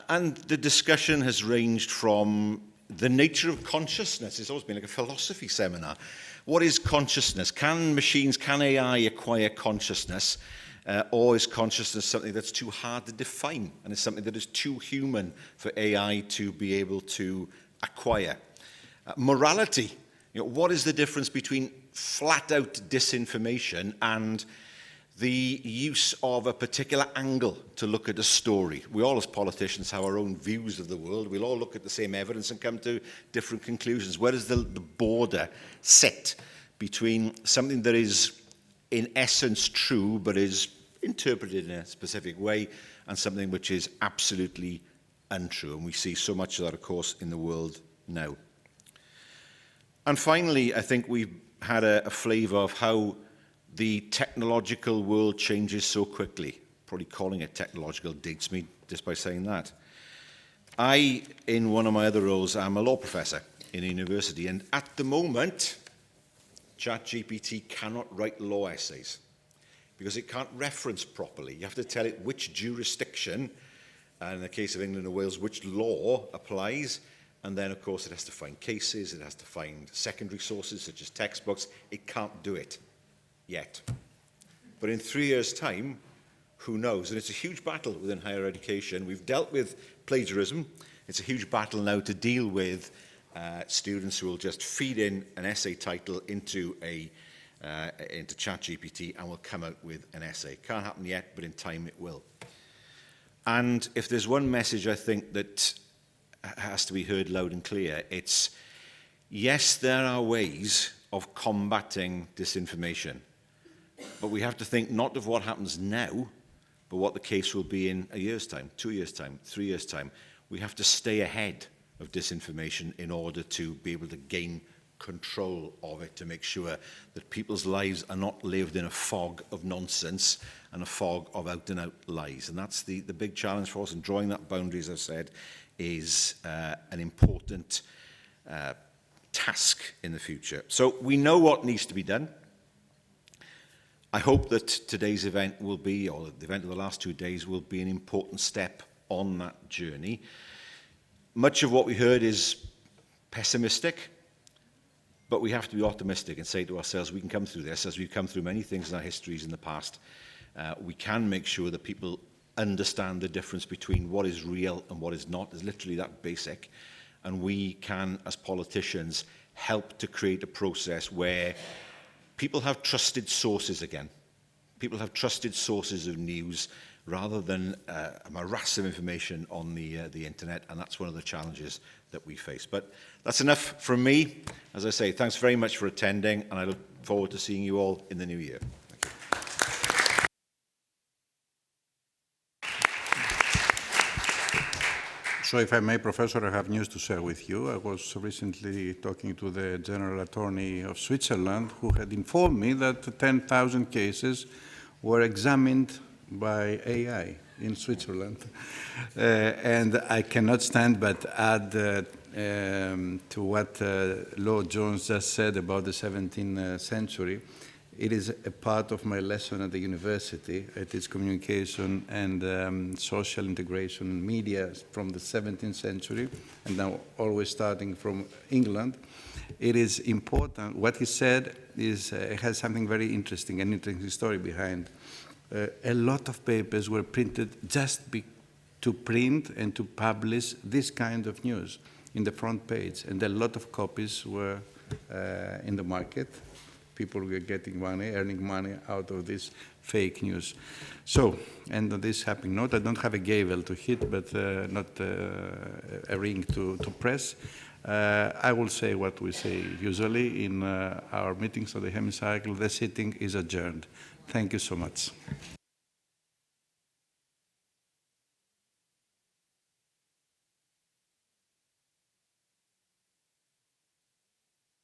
[SPEAKER 13] And the discussion has ranged from the nature of consciousness. It's always been like a philosophy seminar. What is consciousness? Can AI acquire consciousness? Or is consciousness something that's too hard to define and is something that is too human for AI to be able to acquire? Morality. What is the difference between flat-out disinformation and the use of a particular angle to look at a story? We all, as politicians, have our own views of the world. We'll all look at the same evidence and come to different conclusions. Where does the border sit between something that is in essence true, but is interpreted in a specific way, and something which is absolutely untrue? And we see so much of that, of course, in the world now. And finally, I think we've had a flavour of how the technological world changes so quickly. Probably calling it technological dates me just by saying that. I, in one of my other roles, am a law professor in a university, and at the moment, ChatGPT cannot write law essays because it can't reference properly. You have to tell it which jurisdiction, and in the case of England and Wales, which law applies, and then, of course, it has to find cases, it has to find secondary sources, such as textbooks. It can't do it yet. But in 3 years' time, who knows? And it's a huge battle within higher education. We've dealt with plagiarism. It's a huge battle now to deal with students who will just feed in an essay title into ChatGPT and will come out with an essay. Can't happen yet, but in time it will. And if there's one message I think that has to be heard loud and clear, it's, yes, there are ways of combating disinformation, but we have to think not of what happens now, but what the case will be in a year's time, 2 years' time, 3 years' time. We have to stay ahead of disinformation in order to be able to gain control of it, to make sure that people's lives are not lived in a fog of nonsense and a fog of out-and-out lies. And that's the big challenge for us, and drawing that boundary, as I've said, is an important task in the future. So we know what needs to be done. I hope that today's event will be, or the event of the last 2 days, will be an important step on that journey. Much of what we heard is pessimistic, but we have to be optimistic and say to ourselves, we can come through this, as we've come through many things in our histories in the past. We can make sure that people understand the difference between what is real and what is not. It's literally that basic. And we can, as politicians, help to create a process where people have trusted sources again. People have trusted sources of news rather than a morass of information on the internet, and that's one of the challenges that we face. But that's enough from me. As I say, thanks very much for attending, and I look forward to seeing you all in the new year.
[SPEAKER 11] So if I may, Professor, I have news to share with you. I was recently talking to the General Attorney of Switzerland, who had informed me that 10,000 cases were examined by AI in Switzerland. And I cannot stand but add to what Lord Jones just said about the 17th century. It is a part of my lesson at the university. It is communication and social integration and media from the 17th century, and now always starting from England. It is important. What he said is it has something very interesting, an interesting story behind. A lot of papers were printed just to print and to publish this kind of news in the front page, and a lot of copies were in the market. People were getting money, earning money out of this fake news. So, and on this happy note, I don't have a gavel to hit, but not a ring to press. I will say what we say usually in our meetings of the hemicycle. The sitting is adjourned. Thank you so much.